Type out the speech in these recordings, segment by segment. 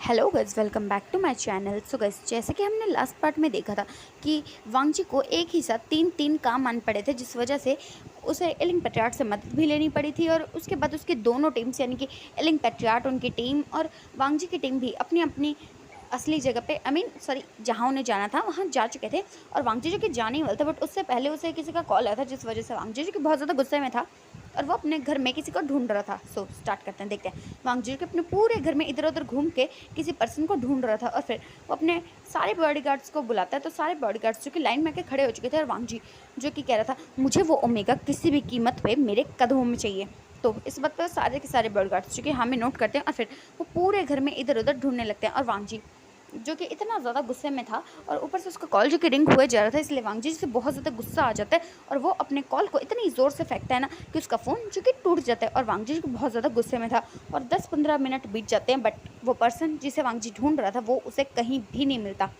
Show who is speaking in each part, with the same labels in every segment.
Speaker 1: Hello guys, welcome back to my channel. So guys, जैसे कि हमने लास्ट पार्ट में देखा था कि वांग जी को एक ही साथ तीन तीन काम आन पड़े थे, जिस वजह से उसे एलिंग पेट्रियार्ट से मदद भी लेनी पड़ी थी। और उसके बाद उसकी दोनों टीम्स यानी कि एलिंग पेट्रियार्ट उनकी टीम और वांग जी की टीम भी अपनी अपनी असली जगह पे सॉरी जहाँ उन्हें जाना था वहाँ जा चुके थे। और वांग जी जो कि जाने ही वाले थे, बट उससे पहले उसे किसी का कॉल आया था, जिस वजह से वांग जी जो कि बहुत ज़्यादा गुस्से में था और वो अपने घर में किसी को ढूंढ रहा था। सो स्टार्ट करते हैं, देखते हैं। वांग जी के अपने पूरे घर में इधर उधर घूम के किसी पर्सन को ढूंढ रहा था और फिर वो अपने सारे बॉडीगार्ड्स को बुलाता है। तो सारे बॉडीगार्ड्स जो कि लाइन में आके खड़े हो चुके थे और वांग जी जो कि कह रहा था मुझे वो ओमेगा किसी भी कीमत पे मेरे कदमों में चाहिए। तो इस बात पर सारे के सारे बॉडीगार्ड्स जो कि हमें नोट करते हैं और फिर वो पूरे घर में इधर उधर ढूंढने लगते हैं। और वांग जी जो कि इतना ज़्यादा गुस्से में था और ऊपर से उसका कॉल जो कि रिंग हुए जा रहा था, इसलिए वांग जी से बहुत ज़्यादा गुस्सा आ जाता है और वो अपने कॉल को इतनी ज़ोर से फेंकता है ना कि उसका फ़ोन जो कि टूट जाता है। और वांग जी को बहुत ज़्यादा गुस्से में था और 10-15 मिनट बीत जाते हैं, बट वो पर्सन जिसे वांग जी ढूंढ रहा था वो उसे कहीं भी नहीं मिलता।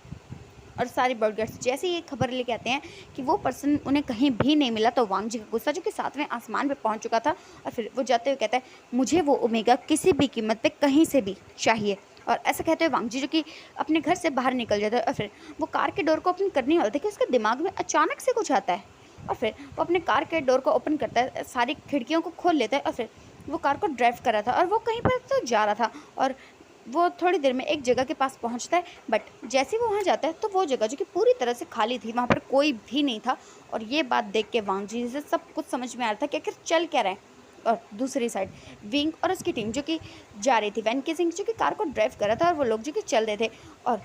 Speaker 1: और सारे बर्गर्स जैसे ही ये खबर लेके आते हैं कि वो पर्सन उन्हें कहीं भी नहीं मिला, तो वांग जी का गुस्सा जो कि 7वें आसमान पे पहुंच चुका था और फिर वो जाते हुए कहता है मुझे वो ओमेगा किसी भी कीमत पे कहीं से भी चाहिए। और ऐसा कहते हुए वांग जी जो कि अपने घर से बाहर निकल जाता है और फिर वो कार के डोर को ओपन करने वाला था कि उसके दिमाग में अचानक से कुछ आता है और फिर वो अपने कार के डोर को ओपन करता है, सारी खिड़कियों को खोल लेता है और फिर वो कार को ड्राइव कर रहा था और वो कहीं पर तो जा रहा था। और वो थोड़ी देर में एक जगह के पास पहुंचता है, बट जैसे ही वो वहाँ जाता है तो वो जगह जो कि पूरी तरह से खाली थी, वहाँ पर कोई भी नहीं था। और ये बात देख के वांग जी से सब कुछ समझ में आ रहा था कि आखिर चल क्या रहा है। और दूसरी साइड विंग और उसकी टीम जो कि जा रही थी, वैन किसिंग जो कि कार को ड्राइव कर रहा था और वो लोग जो कि चल रहे थे। और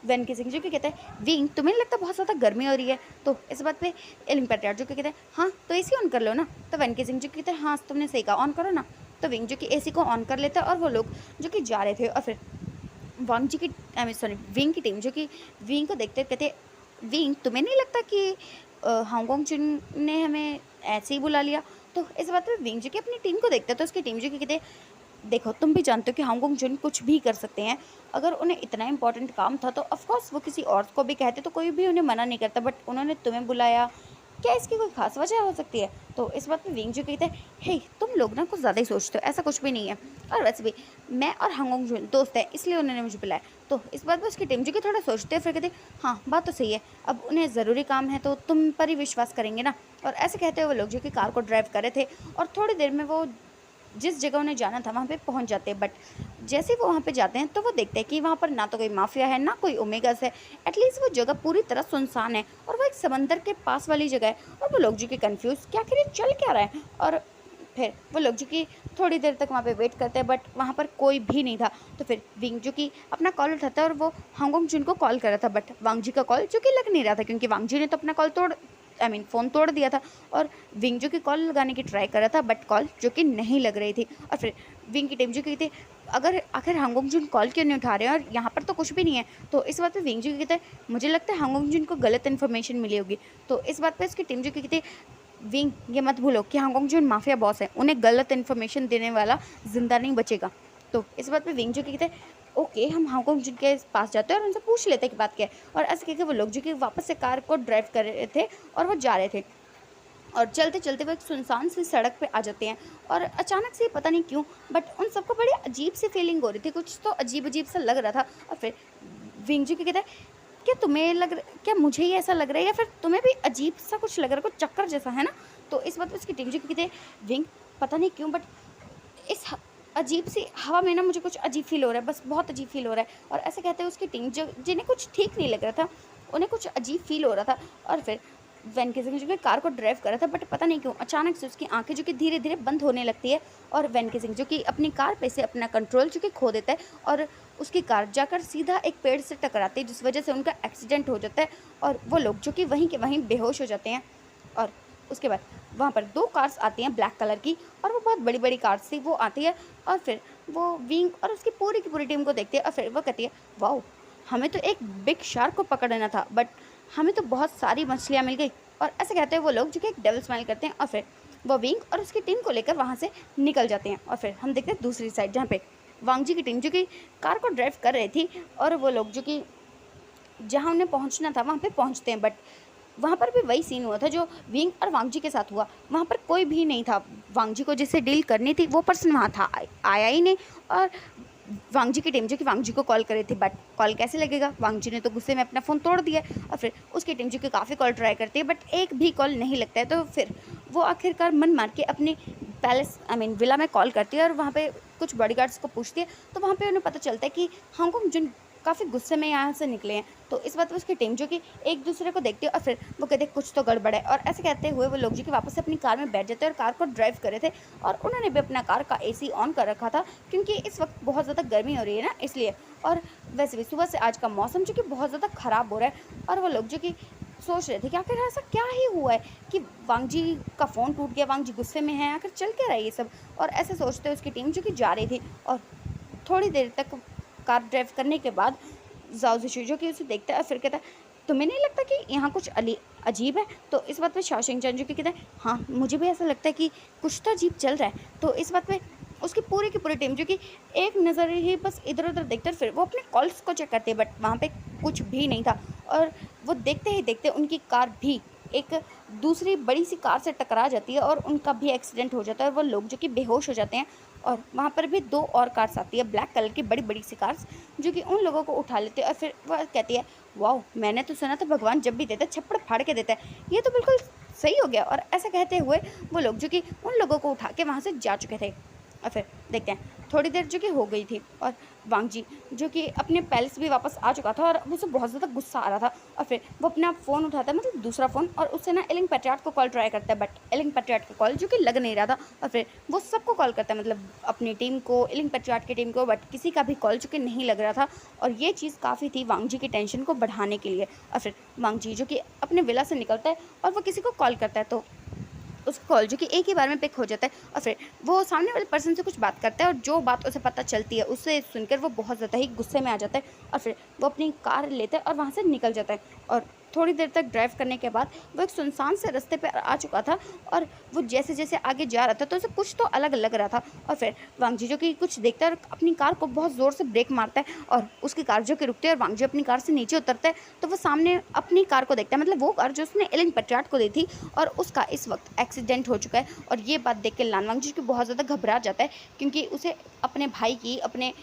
Speaker 1: वैन किसिंग जो कि कहते हैं विंग तुम्हें नहीं लगता बहुत ज़्यादा गर्मी हो रही है? तो इस बात पे एलिंग पेट्रियार्ट जो कि कहते हैं हाँ तो एसी ऑन कर लो ना। तो वैन किसिंग जो कि कहते हैं हाँ तुमने सही कहा, ऑन करो ना। तो विंग जो कि एसी को ऑन कर लेता है और वो लोग जो कि जा रहे थे। और फिर वांग जी की सॉरी विंग की टीम जो कि विंग को देखते कहते विंग तुम्हें नहीं लगता कि हांगकांग चुन ने हमें ऐसे ही बुला लिया? तो इस बात पे विंग जो कि अपनी टीम को देखते तो उसकी टीम जो कि कहते देखो तुम भी जानते हो कि हांगकांग चुन कुछ भी कर सकते हैं। अगर उन्हें इतना इंपॉर्टेंट काम था तो ऑफकोर्स वो किसी और को भी कहते तो कोई भी उन्हें मना नहीं करता, बट उन्होंने तुम्हें बुलाया, क्या इसकी कोई खास वजह हो सकती है? तो इस बात पे विंग जो कहते हैं हे तुम लोग ना कुछ ज़्यादा ही सोचते हो, ऐसा कुछ भी नहीं है। और वैसे भी मैं और हांगकांग जुन दोस्त हैं, इसलिए उन्होंने मुझे बुलाया। तो इस बात पर उसकी टीम जो कि थोड़ा सोचते हैं, फिर कहते हाँ बात तो सही है, अब उन्हें ज़रूरी काम है तो तुम पर ही विश्वास करेंगे ना। और ऐसे कहते हुए वो लोग जो कि कार को ड्राइव कर रहे थे और थोड़ी देर में वो जिस जगह उन्हें जाना था वहाँ पे पहुँच जाते हैं। बट जैसे ही वो वहाँ पे जाते हैं तो वो देखते हैं कि वहाँ पर ना तो कोई माफिया है ना कोई ओमेगास है। एटलीस्ट वो जगह पूरी तरह सुनसान है और वो एक समंदर के पास वाली जगह है। और वो लोग जो कि कन्फ्यूज़ कि आखिर ये चल क्या रहा है। और फिर वो लोग जो कि थोड़ी देर तक वहाँ पे वेट करते हैं, बट वहाँ पर कोई भी नहीं था। तो फिर विंग जो कि अपना कॉल उठाता है और वो हांगकांग जुन को कॉल कर रहा था, बट वांग जी का कॉल जो कि लग नहीं रहा था, क्योंकि वांग जी ने तो अपना कॉल फ़ोन तोड़ दिया था। और विंग जो कि कॉल लगाने की ट्राई कर रहा था, बट कॉल जो कि नहीं लग रही थी। और फिर विंग की टीम जो की थी अगर आखिर हांगकांग जुन कॉल क्यों नहीं उठा रहे हैं और यहाँ पर तो कुछ भी नहीं है। तो इस बात पे विंग जो की कहते हैं मुझे लगता है हांगकांग जुन को गलत इन्फॉर्मेशन मिली होगी। तो इस बात पे इसकी टीम जो की कहती है विंग ये मत भूलो कि हांगकांग जुन माफिया बॉस है, उन्हें गलत इन्फॉर्मेशन देने वाला जिंदा नहीं बचेगा। तो इस बात पे विंग जो कहते हैं ओके हम हांगकांग जुन के पास जाते हैं और उनसे पूछ लेते हैं कि बात क्या है। और ऐसे कहकर वो लोग जो कि वापस से कार को ड्राइव कर रहे थे और वो जा रहे थे। और चलते चलते वो एक सुनसान सी सड़क पे आ जाते हैं और अचानक से पता नहीं क्यों बट उन सबको बड़ी अजीब सी फीलिंग हो रही थी, कुछ तो अजीब अजीब सा लग रहा था। और फिर विंग जी कहता है क्या तुम्हें क्या मुझे ही ऐसा लग रहा है या फिर तुम्हें भी अजीब सा कुछ लग रहा है, कुछ चक्कर जैसा है ना? तो इस बात पर उसकी टीम जी कहते हैं विंग पता नहीं क्यों बट इस अजीब सी हवा में ना मुझे कुछ अजीब फील हो रहा है, बस बहुत अजीब फील हो रहा है। और ऐसे कहते हैं उसकी टीम जो जिन्हें कुछ ठीक नहीं लग रहा था, उन्हें कुछ अजीब फील हो रहा था। और फिर वैन किसिंग जो कि कार को ड्राइव कर रहा था, बट पता नहीं क्यों अचानक से उसकी आंखें जो कि धीरे धीरे बंद होने लगती है और वैन किसिंग जो कि अपनी कार पे से अपना कंट्रोल जो कि खो देता है और उसकी कार जाकर सीधा एक पेड़ से टकराती है, जिस वजह से उनका एक्सीडेंट हो जाता है और वो लोग जो कि वहीं के वहीं बेहोश हो जाते हैं। और उसके बाद वहाँ पर 2 कार्स आती हैं ब्लैक कलर की और वो बहुत बड़ी बड़ी कार्स थी, वो आती है और फिर वो विंग और उसकी पूरी की पूरी टीम को देखती है और फिर वो कहती है वाओ हमें तो एक बिग शार्क को पकड़ना था बट हमें तो बहुत सारी मछलियाँ मिल गई। और ऐसे कहते हैं वो लोग जो कि एक डेविल स्माइल करते हैं और फिर वो विंग और उसकी टीम को लेकर वहाँ से निकल जाते हैं। और फिर हम देखते हैं दूसरी साइड जहाँ पे वांग जी की टीम जो कि कार को ड्राइव कर रही थी और वो लोग जो कि जहाँ उन्हें पहुँचना था वहाँ पे पहुँचते हैं, बट वहाँ पर भी वही सीन हुआ था जो विंग और वांग जी के साथ हुआ। वहाँ पर कोई भी नहीं था, वांग जी को जिससे डील करनी थी वो पर्सन वहाँ था आया ही नहीं। और वांग जी की टीम जो कि वांग जी को कॉल कर रही थी, बट कॉल कैसे लगेगा, वांग जी ने तो गुस्से में अपना फ़ोन तोड़ दिया और फिर उसकी टीम जो कि काफ़ी कॉल ट्राई करती है बट एक भी कॉल नहीं लगता है। तो फिर वो आखिरकार मन मार के अपने पैलेस विला में कॉल करती है और वहाँ पे कुछ बॉडीगार्ड्स को पूछती है। तो वहाँ पे उन्हें पता चलता है कि हांगकांग जुन काफ़ी गुस्से में यहाँ से निकले हैं। तो इस बात पर उसकी टीम जो कि एक दूसरे को देखती है और फिर वो कहते हैं कुछ तो गड़बड़ है, और ऐसे कहते हुए वो लोग जो कि वापस से अपनी कार में बैठ जाते हैं और कार को ड्राइव कर रहे थे। और उन्होंने भी अपना कार का एसी ऑन कर रखा था क्योंकि इस वक्त बहुत ज़्यादा गर्मी हो रही है ना, इसलिए। और वैसे भी सुबह से आज का मौसम जो कि बहुत ज़्यादा ख़राब हो रहा है और वो लोग जो कि सोच रहे थे कि आखिर ऐसा क्या ही हुआ है कि वांग जी का फ़ोन टूट गया, वांग जी गुस्से में हैं, आखिर चल क्या रहा है ये सब। और ऐसे सोचते उसकी टीम जो कि जा रही थी और थोड़ी देर तक कार ड्राइव करने के बाद जाओ जिशु जो कि उसे देखता है और फिर कहता है तुम्हें नहीं लगता कि यहाँ कुछ अजीब है। तो इस बात पे शाओशिंग चैन जो कि कहता है हाँ मुझे भी ऐसा लगता है कि कुछ तो अजीब चल रहा है। तो इस बात पे उसकी पूरी की पूरी टीम जो कि एक नज़र ही बस इधर उधर देखते फिर वो अपने कॉल्स को चेक करते हैं बट वहाँ पे कुछ भी नहीं था। और वो देखते ही देखते उनकी कार भी एक दूसरी बड़ी सी कार से टकरा जाती है और उनका भी एक्सीडेंट हो जाता है और वो लोग जो कि बेहोश हो जाते हैं। और वहाँ पर भी दो और कार्स आती है, ब्लैक कलर की बड़ी बड़ी सी कार्स जो कि उन लोगों को उठा लेते हैं। और फिर वह कहती है वाह मैंने तो सुना था भगवान जब भी देता है छप्पड़ फाड़ के देता है, ये तो बिल्कुल सही हो गया। और ऐसा कहते हुए वो लोग जो कि उन लोगों को उठा के वहाँ से जा चुके थे। और फिर देखते हैं थोड़ी देर जो कि हो गई थी और वांग जी जो कि अपने पैलेस भी वापस आ चुका था और उसे बहुत ज़्यादा गुस्सा आ रहा था। और फिर वो अपना फ़ोन उठाता है, मतलब दूसरा फ़ोन, और उससे ना एलिंग पैट्रियाट को कॉल ट्राई करता है बट एलिंग पैट्रियाट का कॉल जो कि लग नहीं रहा था। और फिर वो सबको कॉल करता है, मतलब अपनी टीम को, एलिंग पैट्रियाट की टीम को, बट किसी का भी कॉल जो कि नहीं लग रहा था। और ये चीज़ काफ़ी थी वांग जी की टेंशन को बढ़ाने के लिए। और फिर वांग जी जो कि अपने विला से निकलता है और वो किसी को कॉल करता है तो उसका कॉल जो कि एक ही बार में पिक हो जाता है। और फिर वो सामने वाले पर्सन से कुछ बात करता है और जो बात उसे पता चलती है उससे सुनकर वो बहुत ज़्यादा ही गुस्से में आ जाता है। और फिर वो अपनी कार लेता है और वहाँ से निकल जाता है। और थोड़ी देर तक ड्राइव करने के बाद वो एक सुनसान से रास्ते पर आ चुका था और वो जैसे जैसे आगे जा रहा था तो उसे कुछ तो अलग लग रहा था। और फिर वांग जी जो कि कुछ देखता है और अपनी कार को बहुत ज़ोर से ब्रेक मारता है और उसकी कार जो कि रुकती है और वांग जी अपनी कार से नीचे उतरता है तो वो सामने अपनी कार को देखता है, मतलब वो कार जो उसने एलिंग पैट्रियाट को दी थी और उसका इस वक्त एक्सीडेंट हो चुका है। और ये बात देख के लान वांग जी को बहुत ज़्यादा घबरा जाता है क्योंकि उसे अपने भाई की, अपने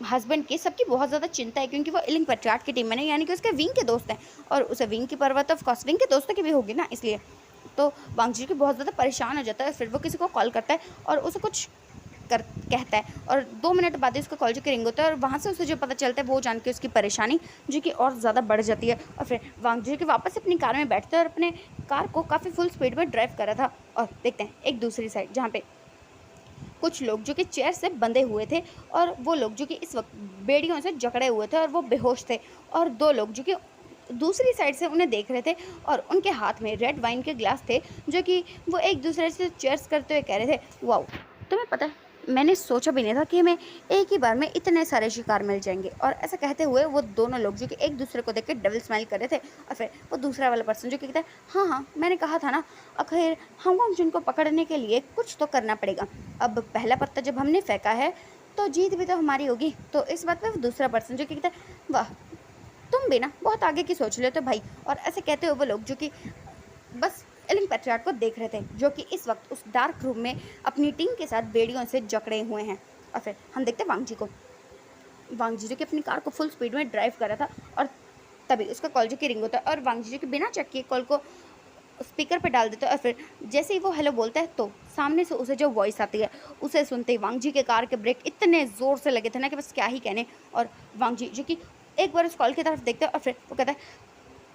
Speaker 1: हस्बैंड की, सबकी बहुत ज़्यादा चिंता है क्योंकि वो एलिंग पैट्रियाट की टीम में नहीं, यानी कि उसके विंग के दोस्त हैं और उसे विंग की परवाह तो ऑफकोर्स विंग के दोस्तों की भी होगी ना, इसलिए। तो वांग जी की बहुत ज़्यादा परेशान हो जाता है। फिर वो किसी को कॉल करता है और उसे कुछ कहता है और 2 मिनट बाद ही उसका कॉल जो कि रिंग होता है और वहाँ से उसे जो पता चलता है वो जान के उसकी परेशानी जो कि और ज़्यादा बढ़ जाती है। और फिर वांग जी के वापस अपनी कार में बैठते हैं और अपने कार को काफ़ी फुल स्पीड में ड्राइव कर रहा था। और देखते हैं एक दूसरी साइड जहाँ पे कुछ लोग जो कि चेयर से बंधे हुए थे और वो लोग जो कि इस वक्त बेड़ियों से जकड़े हुए थे और वो बेहोश थे। और 2 लोग जो कि दूसरी साइड से उन्हें देख रहे थे और उनके हाथ में रेड वाइन के ग्लास थे जो कि वो एक दूसरे से चेयर्स करते हुए कह रहे थे वाओ तुम्हें पता है मैंने सोचा भी नहीं था कि हमें एक ही बार में इतने सारे शिकार मिल जाएंगे। और ऐसा कहते हुए वो दोनों लोग जो कि एक दूसरे को देख के डबल स्माइल कर रहे थे। और फिर वो दूसरा वाला पर्सन जो कि कहता है हाँ हाँ मैंने कहा था ना, आखिर हांगकांग जुन को पकड़ने के लिए कुछ तो करना पड़ेगा। अब पहला पत्ता जब हमने फेंका है तो जीत भी तो हमारी होगी। तो इस बात पर वो दूसरा पर्सन जो कि कहता है वाह तुम भी ना बहुत आगे की सोच लेते हो भाई। और ऐसे कहते हुए वो लोग जो कि बस एलिंग पैट्रियाट को देख रहे थे जो कि इस वक्त उस डार्क रूम में अपनी टीम के साथ बेड़ियों से जकड़े हुए हैं। और फिर हम देखते हैं वांग जी को, वांग जी जो कि अपनी कार को फुल स्पीड में ड्राइव कर रहा था और तभी उसका कॉल जो कि रिंग होता है और वांग जी जो कि बिना चेक किए कॉल को स्पीकर पे डाल देता है। और फिर जैसे ही वो हेलो बोलता है तो सामने से उसे जो वॉइस आती है उसे सुनते ही वांग जी के कार के ब्रेक इतने ज़ोर से लगे थे ना कि बस क्या ही कहने। और वांग जी जो कि एक बार उस कॉल की तरफ देखते हैं और फिर वो कहता है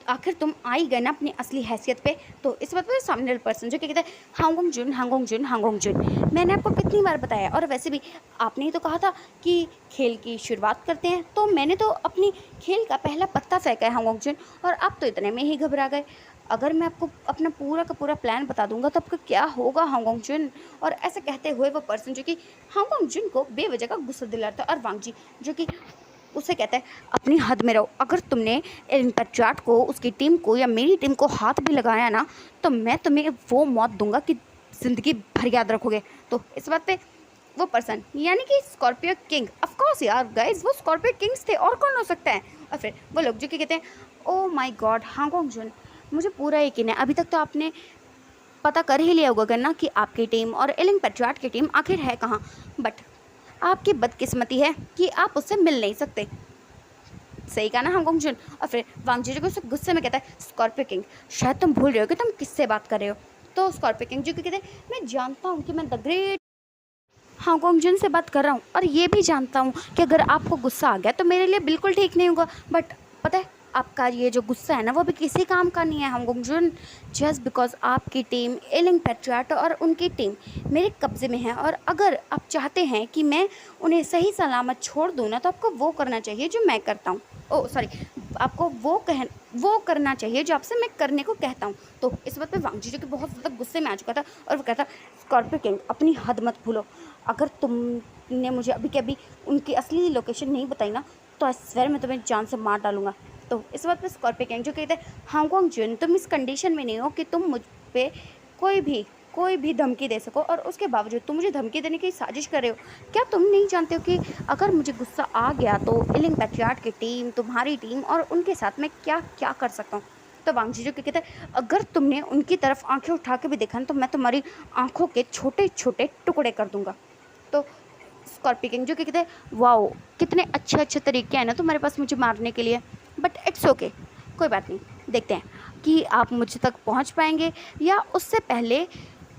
Speaker 1: आखिर तुम आ ही गए ना अपनी असली हैसियत पे। तो इस बात पर सामने वाले पर्सन जो कि कहता है हांगकांग जुन हांगकांग जुन हांगकांग जुन मैंने आपको कितनी बार बताया, और वैसे भी आपने ही तो कहा था कि खेल की शुरुआत करते हैं, तो मैंने तो अपनी खेल का पहला पत्ता फेंका है हांगकांग जुन और आप तो इतने में ही घबरा गए। अगर मैं आपको अपना पूरा का पूरा प्लान बता दूंगा तो आपका क्या होगा हांगकांग जुन। और ऐसे कहते हुए वो पर्सन जो कि हांगकांग जुन को बेवजह का गुस्सा दिलाता है और वांग जी जो कि उसे कहता है अपनी हद में रहो, अगर तुमने एलिंग पैट्रियाट को, उसकी टीम को या मेरी टीम को हाथ भी लगाया ना तो मैं तुम्हें वो मौत दूंगा कि ज़िंदगी भर याद रखोगे। तो इस बात पे वो पर्सन यानी कि स्कॉर्पियो किंग, ऑफ कोर्स यार गाइस वो स्कॉर्पियो किंग्स थे और कौन हो सकता है। और फिर वो लोग जो कि कहते हैं ओ माय गॉड हांगकांग जुन मुझे पूरा यकीन है अभी तक तो आपने पता कर ही लिया होगा ना कि आपकी टीम और एलिंग पैट्रियाट की टीम आखिर है कहाँ, बट आपकी बदकिस्मती है कि आप उससे मिल नहीं सकते। सही कहा ना हांगकांग जुन। और फिर वांग जीजू को उसे गुस्से में कहता है, स्कॉर्पियो किंग शायद तुम भूल रहे हो कि तुम किससे बात कर रहे हो। तो स्कॉर्पियो किंग जो कि कहते हैं, मैं जानता हूँ कि मैं द ग्रेट हांगकांग जुन से बात कर रहा हूँ, और ये भी जानता हूँ कि अगर आपको गुस्सा आ गया तो मेरे लिए बिल्कुल ठीक नहीं होगा। बट पता है, आपका ये जो गुस्सा है ना, वो भी किसी काम का नहीं है हांगकांग जुन। जस्ट बिकॉज आपकी टीम एलिंग पैट्रियट और उनकी टीम मेरे कब्ज़े में है, और अगर आप चाहते हैं कि मैं उन्हें सही सलामत छोड़ दूँ ना, तो आपको वो करना चाहिए जो मैं करता हूँ। ओ सॉरी, आपको वो करना चाहिए जो आपसे मैं करने को कहता हूँ। तो इस बात पे वांग जी जो कि बहुत ज़्यादा गुस्से में आ चुका था, और वो कहता, स्कॉर्पियो किंग अपनी हद मत भूलो। अगर तुमने मुझे अभी के अभी उनकी असली लोकेशन नहीं बताई ना, तो आई स्वेयर मैं तुम्हें जान से मार डालूंगा। तो इस बात पे स्कॉर्पियो किंग जो कहते हैं, हांगकांग जुन तुम इस कंडीशन में नहीं हो कि तुम मुझ पे कोई भी धमकी दे सको, और उसके बावजूद तुम मुझे धमकी देने की साजिश कर रहे हो। क्या तुम नहीं जानते हो कि अगर मुझे गुस्सा आ गया तो एलिंग पैट्रियट की टीम, तुम्हारी टीम और उनके साथ मैं क्या क्या कर सकता हूँ। तो वांग जी जो कहते हैं, अगर तुमने उनकी तरफ आंखें उठा के भी देखा ना, तो मैं तुम्हारी आंखों के छोटे छोटे टुकड़े कर दूंगा। तो स्कॉर्पियो किंग जो कि कहते हैं, वाओ कितने अच्छे अच्छे तरीके हैं ना तुम्हारे पास मुझे मारने के लिए, बट इट्स ओके, कोई बात नहीं। देखते हैं कि आप मुझ तक पहुंच पाएंगे, या उससे पहले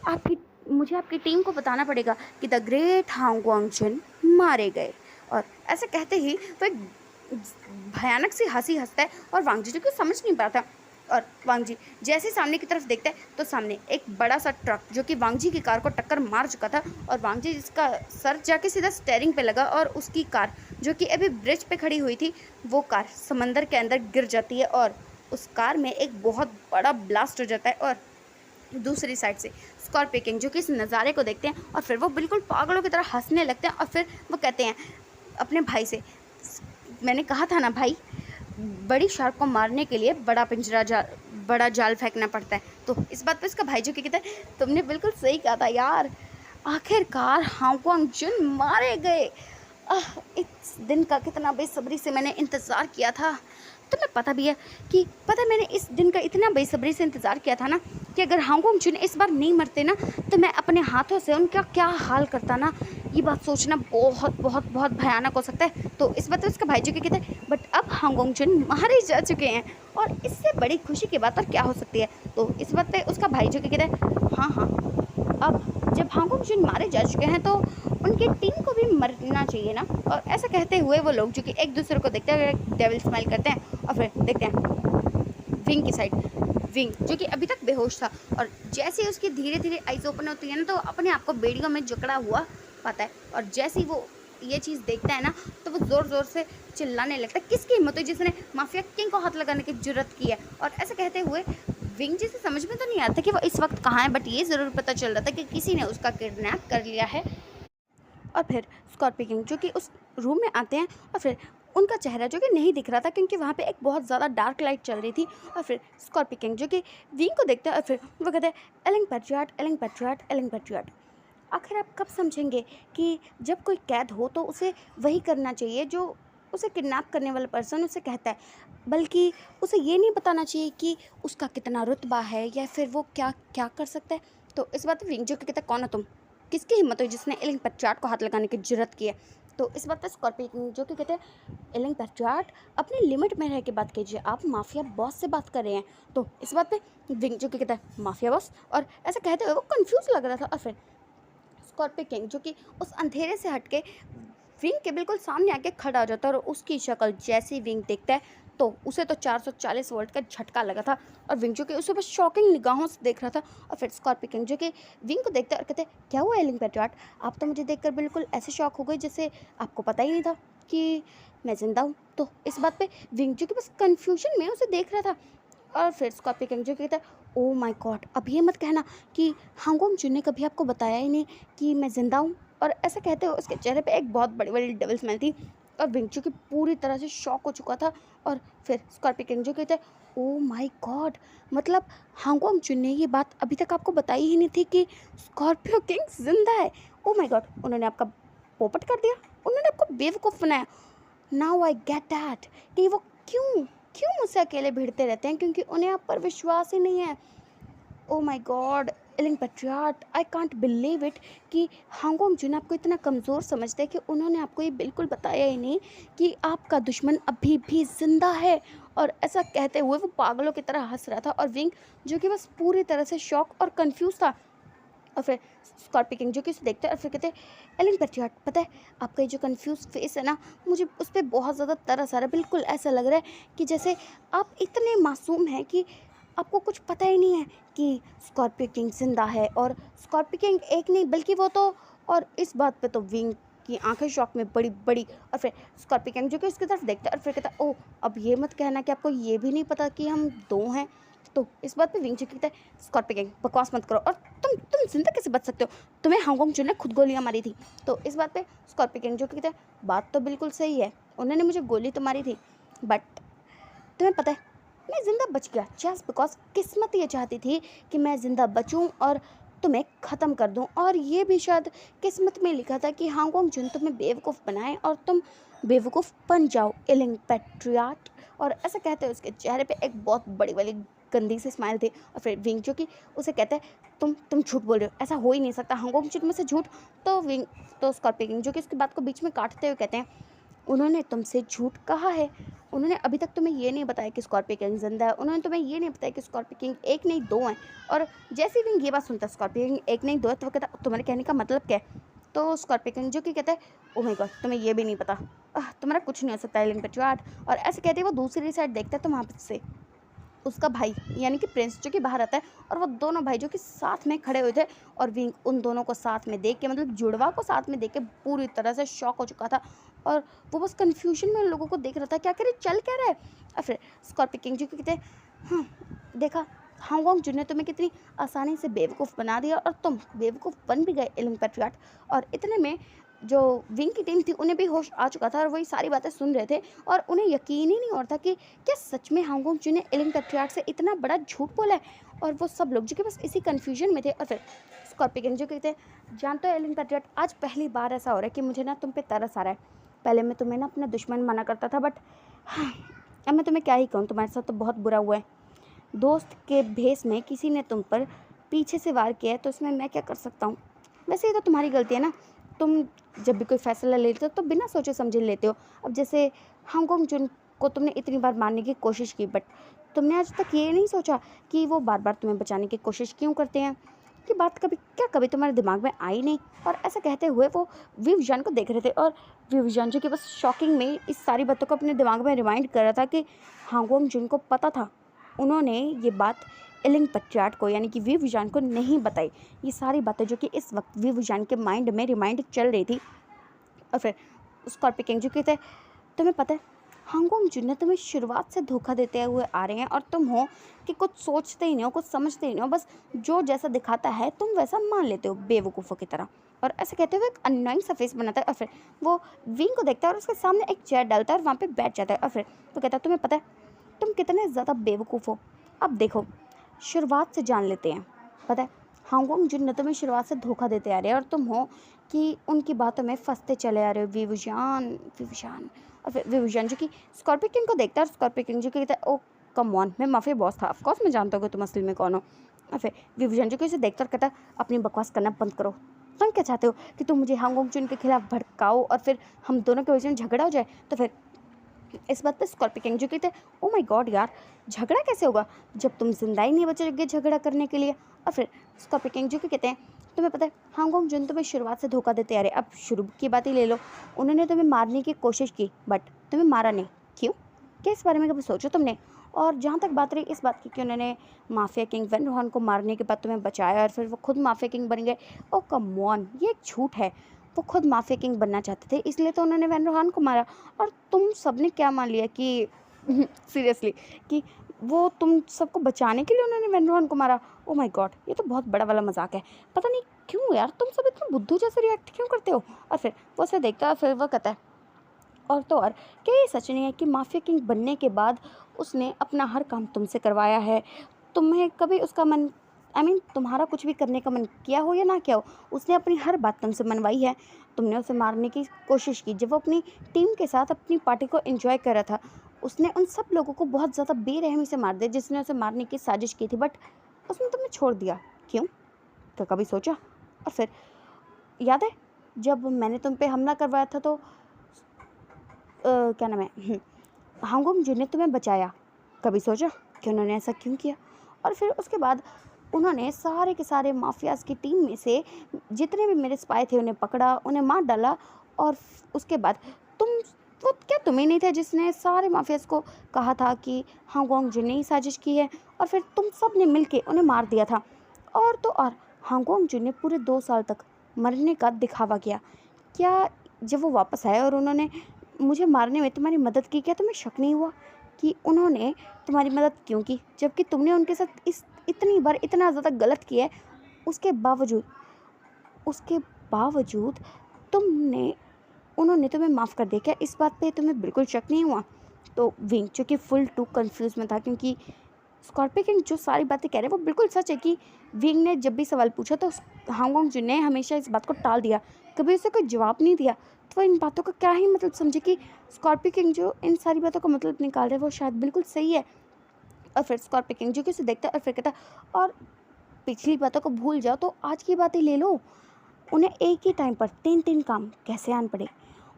Speaker 1: आपकी मुझे आपकी टीम को बताना पड़ेगा कि द ग्रेट हांगकांग जुन मारे गए। और ऐसे कहते ही वो एक भयानक सी हंसी हंसता है, और वांग जी जो कि समझ नहीं पाता। और वांग जी जैसे सामने की तरफ देखता है, तो सामने एक बड़ा सा ट्रक जो कि वांग जी की कार को टक्कर मार चुका था, और वांग जी जिसका सर जाके सीधा स्टेयरिंग पे लगा, और उसकी कार जो कि अभी ब्रिज पे खड़ी हुई थी, वो कार समंदर के अंदर गिर जाती है, और उस कार में एक बहुत बड़ा ब्लास्ट हो जाता है। और दूसरी साइड से स्कॉर्पियो किंग जो कि इस नज़ारे को देखते हैं, और फिर वो बिल्कुल पागलों की तरह हंसने लगते हैं, और फिर वो कहते हैं अपने भाई से, मैंने कहा था ना भाई, बड़ी शार्क को मारने के लिए बड़ा जाल फेंकना पड़ता है। तो इस बात पे इसका भाई जो कि कहता है, तुमने बिल्कुल सही कहा था यार, आखिरकार हांगकांग जुन मारे गए। इस दिन का कितना बेसब्री से मैंने इंतज़ार किया था। तुम्हें पता भी है कि मैंने इस दिन का इतना बेसब्री से इंतज़ार किया था ना, कि अगर हांगकांग जुन इस बार नहीं मरते ना, तो मैं अपने हाथों से उनका क्या हाल करता ना। ये बात सोचना बहुत बहुत बहुत भयानक हो सकता है। तो इस बात पर उसका भाई जो कि कहता है, बट अब हांगकांग जुन मारे जा चुके हैं, और इससे बड़ी खुशी की बात और क्या हो सकती है। तो इस बात पे उसका भाई जो कि कहता है, हाँ हाँ, अब जब हांगकांग जुन मारे जा चुके हैं, तो उनकी टीम को भी मरना चाहिए ना। और ऐसा कहते हुए वो लोग जो कि एक दूसरे को देखते हुए डेविल स्माइल करते हैं, और फिर देखते हैं विंग की साइड। विंग जो कि अभी तक बेहोश था, और जैसे ही उसकी धीरे धीरे आइज ओपन होती है ना, तो अपने आप को बेड़ियों में जकड़ा हुआ पाता है। और जैसे ही वो ये चीज़ देखता है ना, तो वो ज़ोर ज़ोर से चिल्लाने लगता है, किसकी हिम्मत हुई जिसने माफिया किंग को हाथ लगाने की जरूरत की है। और ऐसा कहते हुए विंग जी से समझ में तो नहीं आता कि वो इस वक्त कहाँ है, बट ये ज़रूर पता चल रहा था कि किसी ने उसका किडनैप कर लिया है। और फिर स्कॉर्पियो किंग जो कि उस रूम में आते हैं, और फिर उनका चेहरा जो कि नहीं दिख रहा था, क्योंकि वहाँ पे एक बहुत ज़्यादा डार्क लाइट चल रही थी। और फिर स्कॉर्पियो किंग जो कि विंग को देखता है, और फिर वो कहते हैं, एलिंग पैट्रियट, एलिंग पैट्रियट, एलिंग पैट्रियट। आखिर आप कब समझेंगे कि जब कोई कैद हो तो उसे वही करना चाहिए जो उसे किडनैप करने वाला पर्सन उसे कहता है, बल्कि उसे ये नहीं बताना चाहिए कि उसका कितना रुतबा है, या फिर वो क्या क्या कर सकता है। तो इस बात पर विंग जो कि कहता है, कौन हो तुम, किसकी हिम्मत हुई जिसने एलिंग पैट्रियट को हाथ लगाने की जरूरत की है। तो इस बात पर स्कॉर्पियो किंग जो कि कहते हैं, एलिंग पैट्रियट अपनी लिमिट में रह के बात कीजिए, आप माफिया बॉस से बात कर रहे हैं। तो इस बात पे विंग जो कि कहता है, माफिया बॉस, और ऐसा कहते हुए वो कंफ्यूज लग रहा था। और फिर स्कॉर्पियो किंग जो कि उस अंधेरे से हटके विंग के बिल्कुल सामने आके खड़ा हो जाता है, और उसकी शक्ल जैसे ही विंग देखता है, तो उसे तो 440 वोल्ट का झटका लगा था, और विंग जो कि उसे बस शॉकिंग निगाहों से देख रहा था। और फिर स्कॉर्पियो किंग जो कि विंग को देखते और कहते, क्या हुआ एलिंग पैट्रियट, आप तो मुझे देखकर बिल्कुल ऐसे शॉक हो गए जैसे आपको पता ही नहीं था कि मैं जिंदा हूँ। तो इस बात पे विंग जो कि बस कन्फ्यूजन में उसे देख रहा था। और फिर स्कॉर्पियो किंग जो कहता है, ओ माय गॉड, अब ये मत कहना कि हांगकांग जुन ने कभी आपको बताया ही नहीं कि मैं ज़िंदा हूँ। और ऐसा कहते हुए उसके चेहरे पे एक बहुत बड़ी बड़ी डबल स्माइल थी, और विंग जो कि पूरी तरह से शॉक हो चुका था। और फिर स्कॉर्पियो किंग जो कहते हैं, ओ माय गॉड, मतलब हांगकांग जुन ने ये बात अभी तक आपको बताई ही नहीं थी कि स्कॉर्पियो किंग जिंदा है। ओ माय गॉड, उन्होंने आपका पोपट कर दिया, उन्होंने आपको बेवकूफ़ बनाया। नाउ आई गेट दैट कि वो क्यों क्यों मुझसे अकेले भिड़ते रहते हैं, क्योंकि उन्हें आप पर विश्वास ही नहीं है। ओ माय गॉड, एलिंग पेट्रियार्ट, आई कांट बिलीव इट कि हांगोंग जून आपको इतना कमज़ोर समझते हैं कि उन्होंने आपको ये बिल्कुल बताया ही नहीं कि आपका दुश्मन अभी भी ज़िंदा है। और ऐसा कहते हुए वो पागलों की तरह हंस रहा था, और विंग जो कि बस पूरी तरह से शॉक और कंफ्यूज था। और फिर स्कॉर्पियो किंग जो कि उसे देखते हैं और फिर कहते हैं, एलिन पेट्रियार्ट, पता है आपका ये जो कंफ्यूज फेस है ना, मुझे उस पर बहुत ज़्यादा तरस आ रहा है। बिल्कुल ऐसा लग रहा है कि जैसे आप इतने मासूम हैं कि आपको कुछ पता ही नहीं है कि स्कॉर्पियो किंग जिंदा है। और स्कॉर्पियो किंग एक नहीं बल्कि वो तो, और इस बात पे तो विंग की आंखें शॉक में बड़ी बड़ी। और फिर स्कॉर्पियो किंग जो कि उसकी तरफ देखता है और फिर कहता है, ओह अब ये मत कहना कि आपको ये भी नहीं पता कि हम दो हैं। तो इस बात पे विंग जो कहता है, स्कॉर्पियो किंग बकवास मत करो, और तुम जिंदा कैसे बच सकते हो, तुम्हें हांगकांग जून ने खुद गोलियां मारी थी। तो इस बात पे स्कॉर्पियो किंग जो कहता है, बात तो बिल्कुल सही है, उन्होंने मुझे गोली तो मारी थी, बट तुम्हें पता है मैं ज़िंदा बच गया जस्ट बिकॉज किस्मत ये चाहती थी कि मैं ज़िंदा बचूं और तुम्हें ख़त्म कर दूं। और ये भी शायद किस्मत में लिखा था कि हांगकांग जून तुम्हें बेवकूफ़ बनाए और तुम बेवकूफ़ बन जाओ एलिंग पेट्रियाट। और ऐसा कहते हैं उसके चेहरे पे एक बहुत बड़ी वाली गंदी सी स्माइल थी। और फिर विंग जो कि उसे कहते हैं, तुम झूठ बोल रहे हो, ऐसा हो ही नहीं सकता हांगकांग जून में से झूठ। तो विंग तो स्कॉर्पियो किंग जो कि इसकी बात को बीच में काटते हुए कहते हैं, उन्होंने तुमसे झूठ कहा है, उन्होंने अभी तक तुम्हें ये नहीं बताया कि स्कॉर्पियो किंग जिंदा है, उन्होंने तुम्हें ये नहीं बताया कि स्कॉर्पियो किंग एक नहीं दो हैं। और जैसे ही विंग ये बात सुनता है स्कॉर्पियो किंग एक नहीं दो है, तो वो कहता है, तुम्हारे कहने का मतलब क्या है। तो स्कॉर्पियो किंग जो कि कहता है, ओ माय गॉड तुम्हें ये भी नहीं पता, तुम्हारा कुछ नहीं हो सकता एलिन पेट्रियार्ट। और ऐसे कहते ही वो दूसरी साइड देखता है तो वहाँ से उसका भाई यानी कि प्रिंस जो कि बाहर आता है, और वो दोनों भाई जो कि साथ में खड़े हुए थे। और विंग उन दोनों को साथ में देख के, मतलब जुड़वा को साथ में देख के पूरी तरह से शॉक हो चुका था। और वो बस कन्फ्यूजन में उन लोगों को देख रहा था, क्या करे चल क्या रहा है। और फिर स्कॉर्पियो किंग जो कि कहते हैं, हाँ देखा हांगकांग जून ने तुम्हें कितनी आसानी से बेवकूफ़ बना दिया और तुम बेवकूफ़ बन भी गए एलिन पेट्रियार्ट। और इतने में जो विंग की टीम थी उन्हें भी होश आ चुका था और वही सारी बातें सुन रहे थे, और उन्हें यकीन ही नहीं हो रहा था कि क्या सच में हांगकांग जून ने एलिन पेट्रियार्ट से इतना बड़ा झूठ बोला है। और वो सब लोग जो कि बस इसी कन्फ्यूजन में थे। और फिर स्कॉर्पियो किंग जो कहते हैं, जानते हो एलिन पेट्रियार्ट, आज पहली बार ऐसा हो रहा है कि मुझे ना तुम पे तरस आ रहा है। पहले मैं तुम्हें ना अपना दुश्मन माना करता था, बट हाँ, अब मैं तुम्हें क्या ही कहूँ, तुम्हारे साथ तो बहुत बुरा हुआ है। दोस्त के भेस में किसी ने तुम पर पीछे से वार किया है, तो इसमें मैं क्या कर सकता हूँ। वैसे ये तो तुम्हारी गलती है ना, तुम जब भी कोई फैसला लेते हो तो बिना सोचे समझे लेते हो। अब जैसे हांगकांग जून को तुमने इतनी बार मारने की कोशिश की, बट तुमने आज तक ये नहीं सोचा कि वो बार बार तुम्हें बचाने की कोशिश क्यों करते हैं। ये बात कभी तुम्हारे दिमाग में आई नहीं। और ऐसा कहते हुए वो विवजान को देख रहे थे, और विवजान जो कि बस शॉकिंग में इस सारी बातों को अपने दिमाग में रिमाइंड कर रहा था कि हांगकांग जून को पता था, उन्होंने ये बात एलिंग पेट्रियार्ट को यानी कि विवजान को नहीं बताई। ये सारी बातें जो कि इस वक्त विवजान के माइंड में रिमाइंड चल रही थी। और फिर स्कॉर्पियो किंग जो कहते हैं, तुम्हें पता है हांगकांग जून ने तुम्हें शुरुआत से धोखा देते हुए आ रहे हैं, और तुम हो कि कुछ सोचते ही नहीं हो, कुछ समझते ही नहीं हो, बस जो जैसा दिखाता है तुम वैसा मान लेते हो बेवकूफ़ों की तरह। और ऐसे कहते हुए एक अननोइंग सा फेस बनाता है, और फिर वो विंग को देखता है और उसके सामने एक चेयर डालता है और वहाँ पे बैठ जाता है। और फिर वो कहता है, तुम्हें पता है तुम कितने ज़्यादा बेवकूफ़ हो, अब देखो शुरुआत से जान लेते हैं। पता है हांगकांग जून ने तुम्हें शुरुआत से धोखा देते आ रहे हैं, और तुम हो कि उनकी बातों में फंसते चले आ रहे हो विवजान विवजान। और फिर विवजान जो कि स्कॉर्पियो किंग को देखता है, और स्कॉर्पियो किंग जो कि कहता है, ओ कम ऑन, मैं माफिया बॉस था, ऑफकोर्स मैं जानता हूँ कि तुम असल में कौन हो। और फिर विवजान जो कि उसे देखता और कहता है, अपनी बकवास करना बंद करो, तुम क्या चाहते हो कि तुम मुझे हांगकांग जून के खिलाफ भड़काओ और फिर हम दोनों के बीच में झगड़ा हो जाए। तो फिर इस बात पे स्कॉर्पियो किंग जो कहते हैं, ओ माय गॉड यार, झगड़ा कैसे होगा जब तुम जिंदा ही नहीं बचोगे झगड़ा करने के लिए। और फिर स्कॉर्पियो किंग जो कि कहते हैं, तुम्हें पता है हांगकांग जून तुम्हें शुरुआत से धोखा देते आ रहे। अब शुरू की बात ही ले लो, उन्होंने तुम्हें मारने की कोशिश की बट तुम्हें मारा नहीं, क्यों, क्या इस बारे में कभी सोचो तुमने। और जहाँ तक बात रही इस बात की कि उन्होंने माफिया किंग वेन रोहन को मारने के बाद तुम्हें बचाया और फिर वो खुद माफिया किंग बन गए, ओ कम ऑन, ये एक झूठ है। वो खुद माफिया किंग बनना चाहते थे, इसलिए तो उन्होंने वेन रोहन को मारा। और तुम सबने क्या मान लिया कि सीरियसली कि वो तुम सबको बचाने के लिए उन्होंने वेन रोहन को मारा। ओ माय गॉड, ये तो बहुत बड़ा वाला मजाक है, पता नहीं क्यों यार तुम सब इतना बुद्धू जैसे रिएक्ट क्यों करते हो। और फिर वो उसे देखता है, फिर वो कहता है, और तो और क्या ये सच नहीं है कि माफिया किंग बनने के बाद उसने अपना हर काम तुमसे करवाया है। तुम्हें कभी उसका मन तुम्हारा कुछ भी करने का मन किया हो या ना किया हो, उसने अपनी हर बात तुमसे मनवाई है। तुमने उसे मारने की कोशिश की जब वो अपनी टीम के साथ अपनी पार्टी को एंजॉय कर रहा था। उसने उन सब लोगों को बहुत ज़्यादा बेरहमी से मार दिया जिसने उसे मारने की साजिश की थी, बट उसने तुम्हें छोड़ दिया, क्यों। क्या कभी सोचा? और फिर याद है जब मैंने तुम पे हमला करवाया था तो क्या नाम है, हांगोंग जून ने तुम्हें बचाया, कभी सोचा कि उन्होंने ऐसा क्यों किया? और फिर उसके बाद उन्होंने सारे के सारे माफियाज़ की टीम में से जितने भी मेरे स्पाई थे उन्हें पकड़ा, उन्हें मार डाला। और उसके बाद तुम, वो क्या तुम ही नहीं थे जिसने सारे माफियाज़ को कहा था कि हांगोंग जून ने ही साजिश की है? और फिर तुम सब ने मिल के उन्हें मार दिया था। और तो और हांगोंग जून ने पूरे 2 साल तक मरने का दिखावा किया। क्या जब वो वापस आए और उन्होंने मुझे मारने में तुम्हारी मदद की, क्या तुम्हें शक नहीं हुआ कि उन्होंने तुम्हारी मदद क्यों की, जबकि तुमने उनके साथ इतनी बार इतना ज़्यादा गलत किया है? उसके बावजूद उसके बावजूद तुमने उन्होंने तुम्हें माफ़ कर दिया, क्या इस बात पे तुम्हें बिल्कुल शक नहीं हुआ? तो विंग जो कि फुल टू कंफ्यूज में था, क्योंकि स्कॉर्पियो किंग जो सारी बातें कह रहे हैं वो बिल्कुल सच है कि विंग ने जब भी सवाल पूछा तो हांगकांग जून ने हमेशा इस बात को टाल दिया, कभी उसे कोई जवाब नहीं दिया। तो इन बातों का क्या ही मतलब समझे कि स्कॉर्पियो किंग जो इन सारी बातों का मतलब निकाल रहे हैं वो शायद बिल्कुल सही है। और फिर स्कॉर्पियो किंग जो कि उसे देखता है और फिर कहता है, और पिछली बातों को भूल जाओ तो आज की बातें ले लो। उन्हें एक ही टाइम पर 3-3 काम कैसे आन पड़े?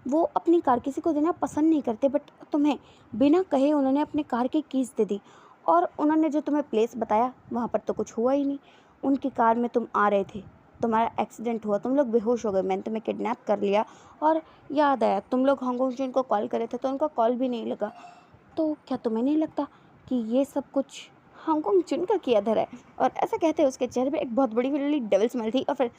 Speaker 1: वो अपनी कार किसी को देना पसंद नहीं करते, बट तुम्हें बिना कहे उन्होंने अपनी कार की कीज़ दे दी। और उन्होंने जो तुम्हें प्लेस बताया वहाँ पर तो कुछ हुआ ही नहीं। उनकी कार में तुम आ रहे थे, तुम्हारा एक्सीडेंट हुआ, तुम लोग बेहोश हो गए, मैंने तुम्हें किडनैप कर लिया। और याद आया तुम लोग हांगकांग जून को कॉल करे थे तो उनका कॉल भी नहीं लगा। तो क्या तुम्हें नहीं लगता कि ये सब कुछ हांगकांग जून का किया धरा है? और ऐसा कहते हैं उसके चेहरे पे एक बहुत बड़ी बड़ी डेविल स्माइल थी। और फिर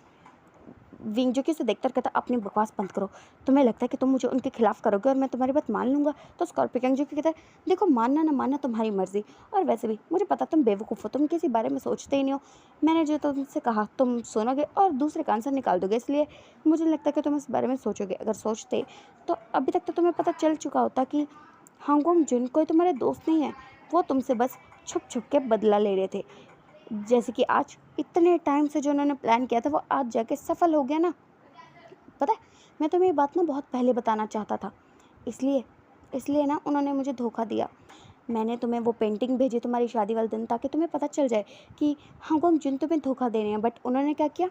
Speaker 1: विंग जो कि उसे देखकर कहता, अपनी बकवास बंद करो, तुम्हें लगता है कि तुम मुझे उनके खिलाफ करोगे और मैं तुम्हारी बात मान लूँगा? तो स्कॉर्पियो किंग जो कि कहता है, देखो मानना ना मानना तुम्हारी मर्जी, और वैसे भी मुझे पता तुम बेवकूफ़ हो, तुम किसी बारे में सोचते ही नहीं हो। मैंने जो तुमसे कहा तुम सुनोगे और दूसरे कान से निकाल दोगे, इसलिए मुझे लगता है कि तुम इस बारे में सोचोगे। अगर सोचते तो अभी तक तो तुम्हें पता चल चुका होता कि हांगकांग जून कोई तुम्हारे दोस्त नहीं है, वो तुमसे बस छुप छुप के बदला ले रहे थे। जैसे कि आज इतने टाइम से जो उन्होंने प्लान किया था वो आज जाके सफल हो गया ना। पता है, मैं तुम्हें ये बात ना बहुत पहले बताना चाहता था, इसलिए इसलिए ना उन्होंने मुझे धोखा दिया। मैंने तुम्हें वो पेंटिंग भेजी तुम्हारी शादी वाले दिन ताकि तुम्हें पता चल जाए कि हांगकांग जिन तुम्हें धोखा दे रहे हैं, बट उन्होंने क्या किया,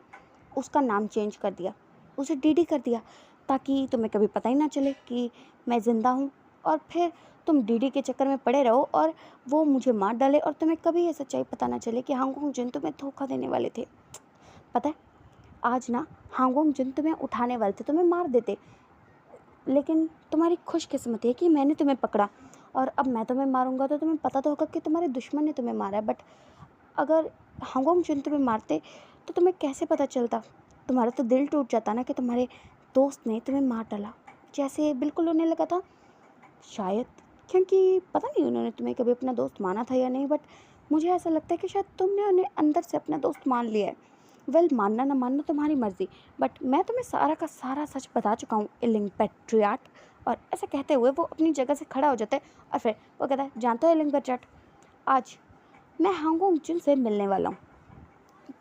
Speaker 1: उसका नाम चेंज कर दिया, उसे डीडी कर दिया, ताकि तुम्हें कभी पता ही ना चले कि मैं ज़िंदा हूँ। और फिर तुम डीडी के चक्कर में पड़े रहो और वो मुझे मार डाले और तुम्हें कभी ये सच्चाई पता ना चले कि हांगकांग जिन तुम्हें धोखा देने वाले थे। पता है, आज ना हांगकांग जिन तुम्हें उठाने वाले थे, तुम्हें मार देते, लेकिन तुम्हारी खुशकिस्मती है कि मैंने तुम्हें पकड़ा। और अब मैं तुम्हें मारूंगा तो तुम्हें पता तो होगा कि तुम्हारे दुश्मन ने तुम्हें मारा है, बट अगर हांगकांग जिन तुम्हें मारते तो तुम्हें कैसे पता चलता? तुम्हारा तो दिल टूट जाता ना कि तुम्हारे दोस्त ने तुम्हें मार डाला, जैसे बिल्कुल उन्हें लगा था। शायद क्योंकि पता नहीं उन्होंने तुम्हें कभी अपना दोस्त माना था या नहीं, बट मुझे ऐसा लगता है कि शायद तुमने उन्हें अंदर से अपना दोस्त मान लिया है। वेल, मानना ना मानना तुम्हारी मर्ज़ी, बट मैं तुम्हें सारा का सारा सच बता चुका हूँ इलिंग पेट्रियाट। और ऐसा कहते हुए वो अपनी जगह से खड़ा हो जाता है और फिर वो कहता है, जानते हो इलिंग पेट्रियाट, आज मैं हांगकांग जुन से मिलने वाला हूँ,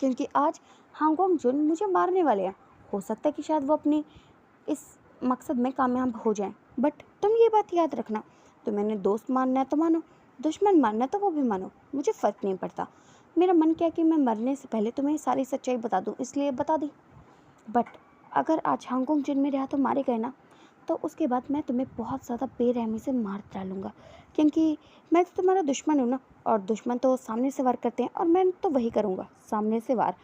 Speaker 1: क्योंकि आज हांगकांग जुन मुझे मारने वाले हैं। हो सकता है कि शायद वो अपनी इस मकसद में कामयाब हो जाएं, बट तुम ये बात याद रखना, तो मैंने दोस्त मानना है तो मानो, दुश्मन मानना है तो वो भी मानो, मुझे फ़र्क नहीं पड़ता। मेरा मन किया कि मैं मरने से पहले तुम्हें सारी सच्चाई बता दूं, इसलिए बता दी। बट अगर आज हांगकांग जिन मेरे हाथों मारे गए ना, तो उसके बाद मैं तुम्हें बहुत ज़्यादा बेरहमी से मार डालूंगा, क्योंकि मैं तो तुम्हारा दुश्मन हूँ ना, और दुश्मन तो सामने से वार करते हैं और मैं तो वही करूँगा, सामने से वार।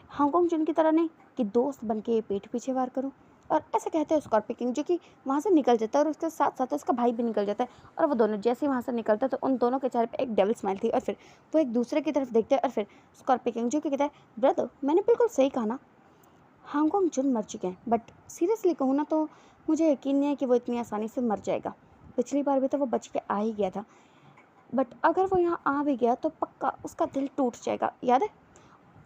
Speaker 1: हांगकांग जिन की तरह नहीं कि दोस्त बन के पीठ पीछे वार करूँ। और ऐसे कहते हैं स्कॉर्पियो किंग जो कि वहाँ से निकल जाता है, और उसके साथ साथ उसका भाई भी निकल जाता है। और वो दोनों जैसे ही वहाँ से निकलता है तो उन दोनों के चेहरे पे एक डेविल स्माइल थी, और फिर वो एक दूसरे की तरफ देखते हैं। और फिर स्कॉर्पियो किंग जो कि कहता है, ब्रदर मैंने बिल्कुल सही कहा ना, हांगकांग जुन मर चुके हैं, बट सीरियसली कहूँ ना तो मुझे यकीन नहीं है कि वो इतनी आसानी से मर जाएगा। पिछली बार भी तो वो बच के आ ही गया था, बट अगर वो यहाँ आ भी गया तो पक्का उसका दिल टूट जाएगा। याद है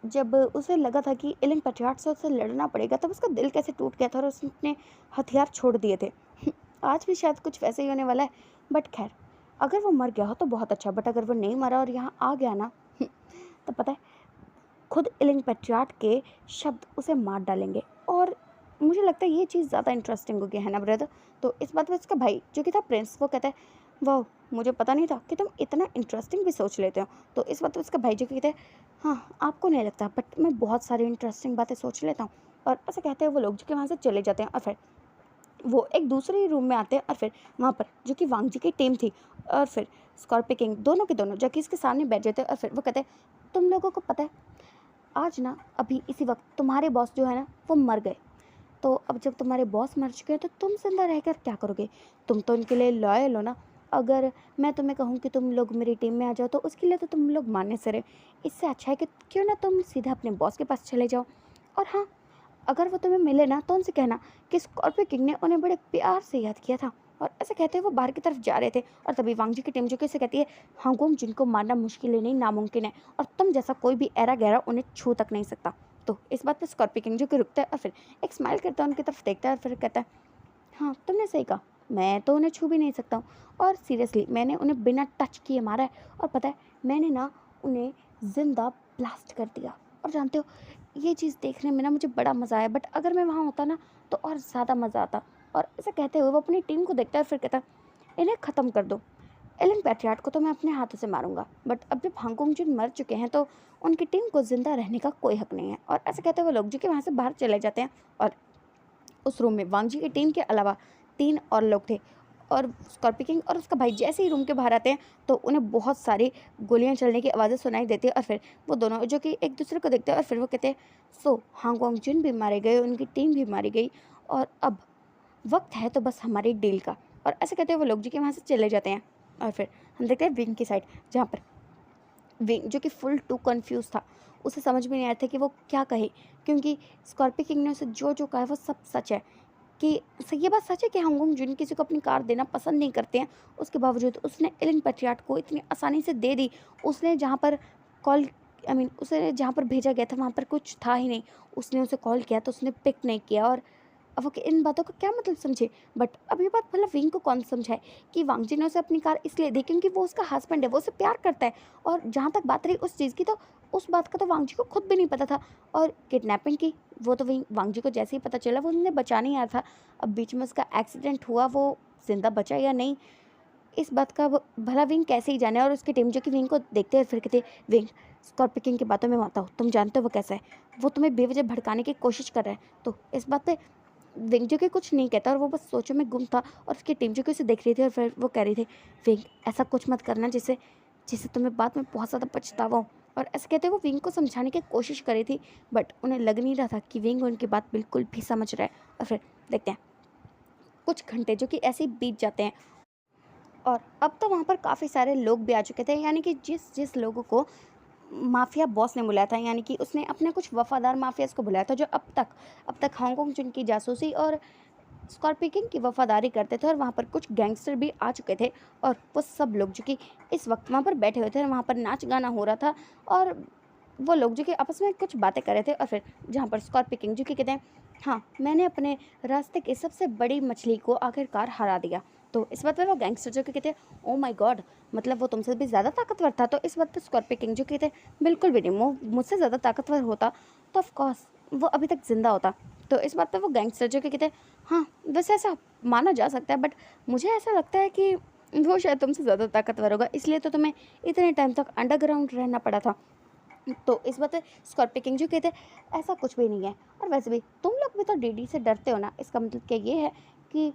Speaker 1: जब उसे लगा था कि इलिंग पेट्रियाट से उसे लड़ना पड़ेगा, तब उसका दिल कैसे टूट गया था और उसने हथियार छोड़ दिए थे। आज भी शायद कुछ वैसे ही होने वाला है, बट खैर, अगर वो मर गया हो तो बहुत अच्छा, बट अगर वो नहीं मरा और यहाँ आ गया ना, तो पता है खुद इलिंग पेट्रियाट के शब्द उसे मार डालेंगे। और मुझे लगता है ये चीज़ ज़्यादा इंटरेस्टिंग हो गया है ना ब्रदर। तो इस बात में उसका भाई जो कि था प्रिंस, वो कहता है, वाह! मुझे पता नहीं था कि तुम इतना इंटरेस्टिंग भी सोच लेते हो। तो इस बात पे उसका भाई जो कहते हैं, हाँ, आपको नहीं लगता बट मैं बहुत सारी इंटरेस्टिंग बातें सोच लेता हूँ। और ऐसे कहते हैं वो लोग जो कि वहाँ से चले जाते हैं और फिर वो एक दूसरे रूम में आते हैं और फिर वहाँ पर जो कि वांग जी की टीम थी और फिर स्कॉर्पियो किंग दोनों के दोनों जाके इसके सामने बैठ जाते हैं और फिर वो कहते हैं, तुम लोगों को पता है आज ना अभी इसी वक्त तुम्हारे बॉस जो है ना वो मर गए। तो अब जब तुम्हारे बॉस मर चुके हैं तो तुम जिंदा रहकर क्या करोगे? तुम तो उनके लिए लॉयल हो ना। अगर मैं तुम्हें कहूँ कि तुम लोग मेरी टीम में आ जाओ तो उसके लिए तो तुम लोग मानने से रहे। इससे अच्छा है कि क्यों ना तुम सीधा अपने बॉस के पास चले जाओ। और हाँ, अगर वो तुम्हें मिले ना तो उनसे कहना कि स्कॉर्पियो किंग ने उन्हें बड़े प्यार से याद किया था। और ऐसे कहते हुए वो बाहर की तरफ जा रहे थे और तभी वांग जी की टीम जो कि उसे कहती है, हांगोंग जिनको मारना मुश्किल ही नहीं नामुमकिन है और तुम जैसा कोई भी ऐरा गहरा उन्हें छू तक नहीं सकता। तो इस बात पर स्कॉर्पियो किंग जो कि रुकता है और फिर एक स्माइल करता है, उनकी तरफ देखता है और फिर कहता है, हाँ तुमने सही कहा, मैं तो उन्हें छू भी नहीं सकता हूँ। और सीरियसली मैंने उन्हें बिना टच किए मारा है और पता है मैंने ना उन्हें ज़िंदा ब्लास्ट कर दिया। और जानते हो ये चीज़ देखने में ना मुझे बड़ा मज़ा आया, बट अगर मैं वहाँ होता ना तो और ज़्यादा मज़ा आता। और ऐसे कहते हुए वो अपनी टीम को देखता है और फिर कहता है, इन्हें ख़त्म कर दो। एलन पैट्रियाट को तो मैं अपने हाथों से मारूंगा, बट अब जब हांगकांग जिन मर चुके हैं तो उनकी टीम को जिंदा रहने का कोई हक नहीं है। और ऐसे कहते हुए लोग जो कि वहाँ से बाहर चले जाते हैं और उस रूम में वांग जी की टीम के अलावा 3 और लोग थे। और स्कॉर्पियो किंग और उसका भाई जैसे ही रूम के बाहर आते हैं तो उन्हें बहुत सारी गोलियां चलने की आवाज़ें सुनाई देती है और फिर वो दोनों जो कि एक दूसरे को देखते हैं और फिर वो कहते हैं, सो हांगकांग जिन भी मारे गए, उनकी टीम भी मारी गई और अब वक्त है तो बस हमारी डील का। और ऐसे कहते हुए वो लोग जो कि वहाँ से चले जाते हैं और फिर हम देखते हैं विंग की साइड, जहाँ पर विंग जो कि फुल टू कंफ्यूज था। उसे समझ में नहीं आया था कि वो क्या कहे, क्योंकि स्कॉर्पियो किंग ने उसे जो जो कहा है वो सब सच है। कि ये बात सच है कि हांगकांग जिन किसी को अपनी कार देना पसंद नहीं करते हैं, उसके बावजूद उसने एलन पैट्रियाट को इतनी आसानी से दे दी। उसने जहाँ पर कॉल उसे जहाँ पर भेजा गया था वहाँ पर कुछ था ही नहीं। उसने उसे कॉल किया तो उसने पिक नहीं किया। और अब वो इन बातों का क्या मतलब समझे? बट अब ये बात भला विंग को कौन समझाए कि वांग जी ने उसे अपनी कार इसलिए दी क्योंकि वो उसका हस्बैंड है, वो उसे प्यार करता है। और जहाँ तक बात रही उस चीज़ की, तो उस बात का तो वांग जी को खुद भी नहीं पता था। और किडनैपिंग की वो तो वांग जी को जैसे ही पता चला वो उन्हें बचाने ही आया था। अब बीच में उसका एक्सीडेंट हुआ, वो जिंदा बचा या नहीं इस बात का भला विंग कैसे ही जाने। और उसकी टीम जो कि विंग को देखते हैं फिर कहते, विंग स्कॉर्पियो किंग की बातों में मत आओ, तुम जानते हो वो कैसा है, वो तुम्हें बेवजह भड़काने की कोशिश कर रहा है। तो इस बात पे विंग जो कि कुछ नहीं कहता और वो बस सोचों में गुम था। और उसकी टीम जो कि उसे देख रही थी और फिर वो कह रही थी, विंग ऐसा कुछ मत करना जिससे जिससे तुम्हें बाद में बहुत ज़्यादा पछतावा हो। और ऐसे कहते वो विंग को समझाने की कोशिश कर रही थी, बट उन्हें लग नहीं रहा था कि विंग उनकी बात बिल्कुल भी समझ रहा है। और फिर देखते हैं कुछ घंटे जो कि ऐसे ही बीत जाते हैं और अब तो वहाँ पर काफ़ी सारे लोग भी आ चुके थे, यानी कि जिस जिस लोगों को माफिया बॉस ने बुलाया था, यानी कि उसने अपने कुछ वफादार माफियाज को बुलाया था जो अब तक हांगकांग जिनकी जासूसी और स्कॉर्पियो किंग की वफादारी करते थे। और वहाँ पर कुछ गैंगस्टर भी आ चुके थे और वो सब लोग जो कि इस वक्त वहाँ पर बैठे हुए थे और वहाँ पर नाच गाना हो रहा था। और वो लोग जो कि आपस में कुछ बातें कर रहे थे और फिर जहाँ पर स्कॉर्पियो किंग जो कि कहते हैं, हाँ मैंने अपने रास्ते की सबसे बड़ी मछली को आखिरकार हरा दिया। तो इस बात पर वो गैंगस्टर जो कि कहते हैं, ओ माय गॉड, मतलब वो तुमसे भी ज़्यादा ताकतवर था। तो इस बात पर स्कॉर्पियो किंग जो कहते हैं, बिल्कुल भी नहीं, वो मुझसे ज़्यादा ताकतवर होता तो ऑफकोर्स वो अभी तक जिंदा होता। तो इस बात पर वो गैंगस्टर जो कि कहते हैं, हाँ वैसे ऐसा माना जा सकता है, बट मुझे ऐसा लगता है कि वो शायद तुमसे ज़्यादा ताकतवर होगा, इसलिए तो तुम्हें इतने टाइम तक अंडरग्राउंड रहना पड़ा था। तो इस बात पे स्कॉर्पियो किंग जो कहते हैं, ऐसा कुछ भी नहीं है। और वैसे भी तुम लोग भी तो डीडी से डरते हो ना, इसका मतलब क्या ये है कि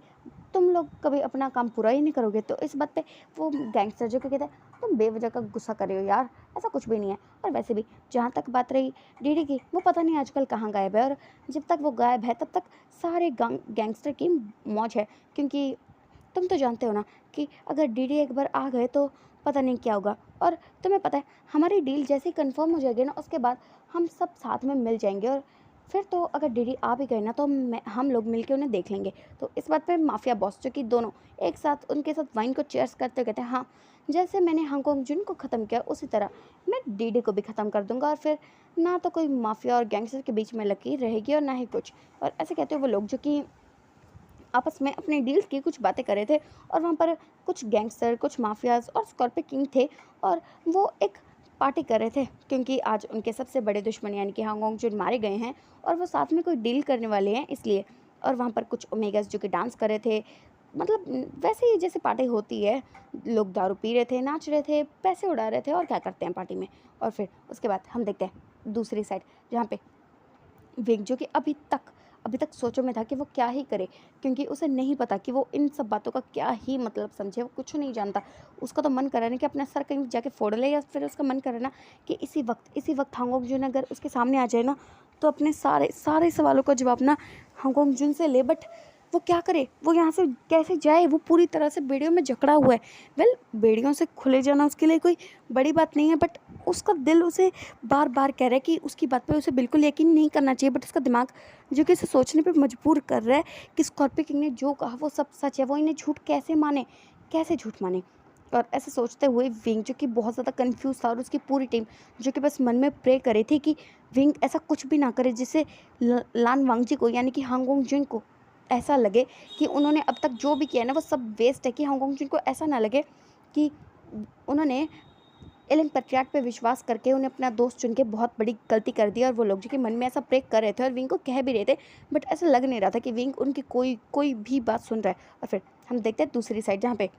Speaker 1: तुम लोग कभी अपना काम पूरा ही नहीं करोगे। तो इस बात पे वो गैंगस्टर जो कहते हैं, तुम बेवजह का गुस्सा कर रहे हो यार, ऐसा कुछ भी नहीं है। और वैसे भी जहाँ तक बात रही डीडी की, वो पता नहीं आजकल कहाँ गायब है। और जब तक वो गायब है तब तक सारे गैंगस्टर की मौज है, क्योंकि तुम तो जानते हो ना कि अगर डीडी एक बार आ गए तो पता नहीं क्या होगा। और तुम्हें पता है हमारी डील जैसे ही कंफर्म हो जाएगी ना, उसके बाद हम सब साथ में मिल जाएंगे। और फिर तो अगर डीडी आ भी गए ना तो हम लोग मिलके उन्हें देख लेंगे। तो इस बात पे माफिया बॉस जो कि दोनों एक साथ उनके साथ वाइन को चेयर्स करते हुए कहते हैं, हाँ जैसे मैंने हांगकांग जिन को ख़त्म किया उसी तरह मैं डीडी को भी ख़त्म कर दूंगा। और फिर ना तो कोई माफिया और गैंगस्टर के बीच में लकीर रहेगी और ना ही कुछ। और ऐसे कहते हुए वो लोग जो कि आपस में अपने डील्स की कुछ बातें कर रहे थे और वहाँ पर कुछ गैंगस्टर, कुछ माफियाज और स्कॉर्पियो किंग थे और वो एक पार्टी कर रहे थे, क्योंकि आज उनके सबसे बड़े दुश्मन यानी कि हांगकांग जो मारे गए हैं और वो साथ में कोई डील करने वाले हैं इसलिए। और वहाँ पर कुछ ओमेगास जो कि डांस कर रहे थे मतलब वैसे ही जैसे पार्टी होती है, लोग दारू पी रहे थे, नाच रहे थे, पैसे उड़ा रहे थे और क्या करते हैं पार्टी में। और फिर उसके बाद हम देखते हैं दूसरी साइड, जहाँ पे विंग जो कि अभी तक सोचों में था कि वो क्या ही करे, क्योंकि उसे नहीं पता कि वो इन सब बातों का क्या ही मतलब समझे, वो कुछ नहीं जानता। उसका तो मन कर रहा है ना कि अपना सर कहीं जाके फोड़ ले, या फिर उसका मन कर रहा है ना कि इसी वक्त हांगोंग जून अगर उसके सामने आ जाए ना, तो अपने सारे सारे सवालों का जवाब ना हांगोंग जून से ले। बट वो क्या करे, वो यहाँ से कैसे जाए, वो पूरी तरह से बेड़ियों में जकड़ा हुआ है। वेल, बेड़ियों से खुले जाना उसके लिए कोई बड़ी बात नहीं है, बट उसका दिल उसे बार बार कह रहा है कि उसकी बात पे उसे बिल्कुल यकीन नहीं करना चाहिए। बट उसका दिमाग जो कि उसे सोचने पे मजबूर कर रहा है कि स्कॉर्पियो किंग ने जो कहा वो सब सच है, वो इन्हें झूठ कैसे झूठ माने। और ऐसे सोचते हुए विंग जो कि बहुत ज़्यादा कंफ्यूज था, और उसकी पूरी टीम जो कि बस मन में प्रे करे थी कि विंग ऐसा कुछ भी ना करे जिससे लान वांगजी को, यानी कि हांगोंग जिन को ऐसा लगे कि उन्होंने अब तक जो भी किया है ना वो सब वेस्ट है, कि हांगोंग जिन को ऐसा ना लगे कि उन्होंने एलन पेट्रियार्ट पे विश्वास करके उन्हें अपना दोस्त चुन के बहुत बड़ी गलती कर दी। और वो लोग जो कि मन में ऐसा प्रे कर रहे थे और विंग को कह भी रहे थे, बट ऐसा लग नहीं रहा था कि विंग उनकी कोई भी बात सुन रहा है। और फिर हम देखते हैं दूसरी साइड, जहाँ पे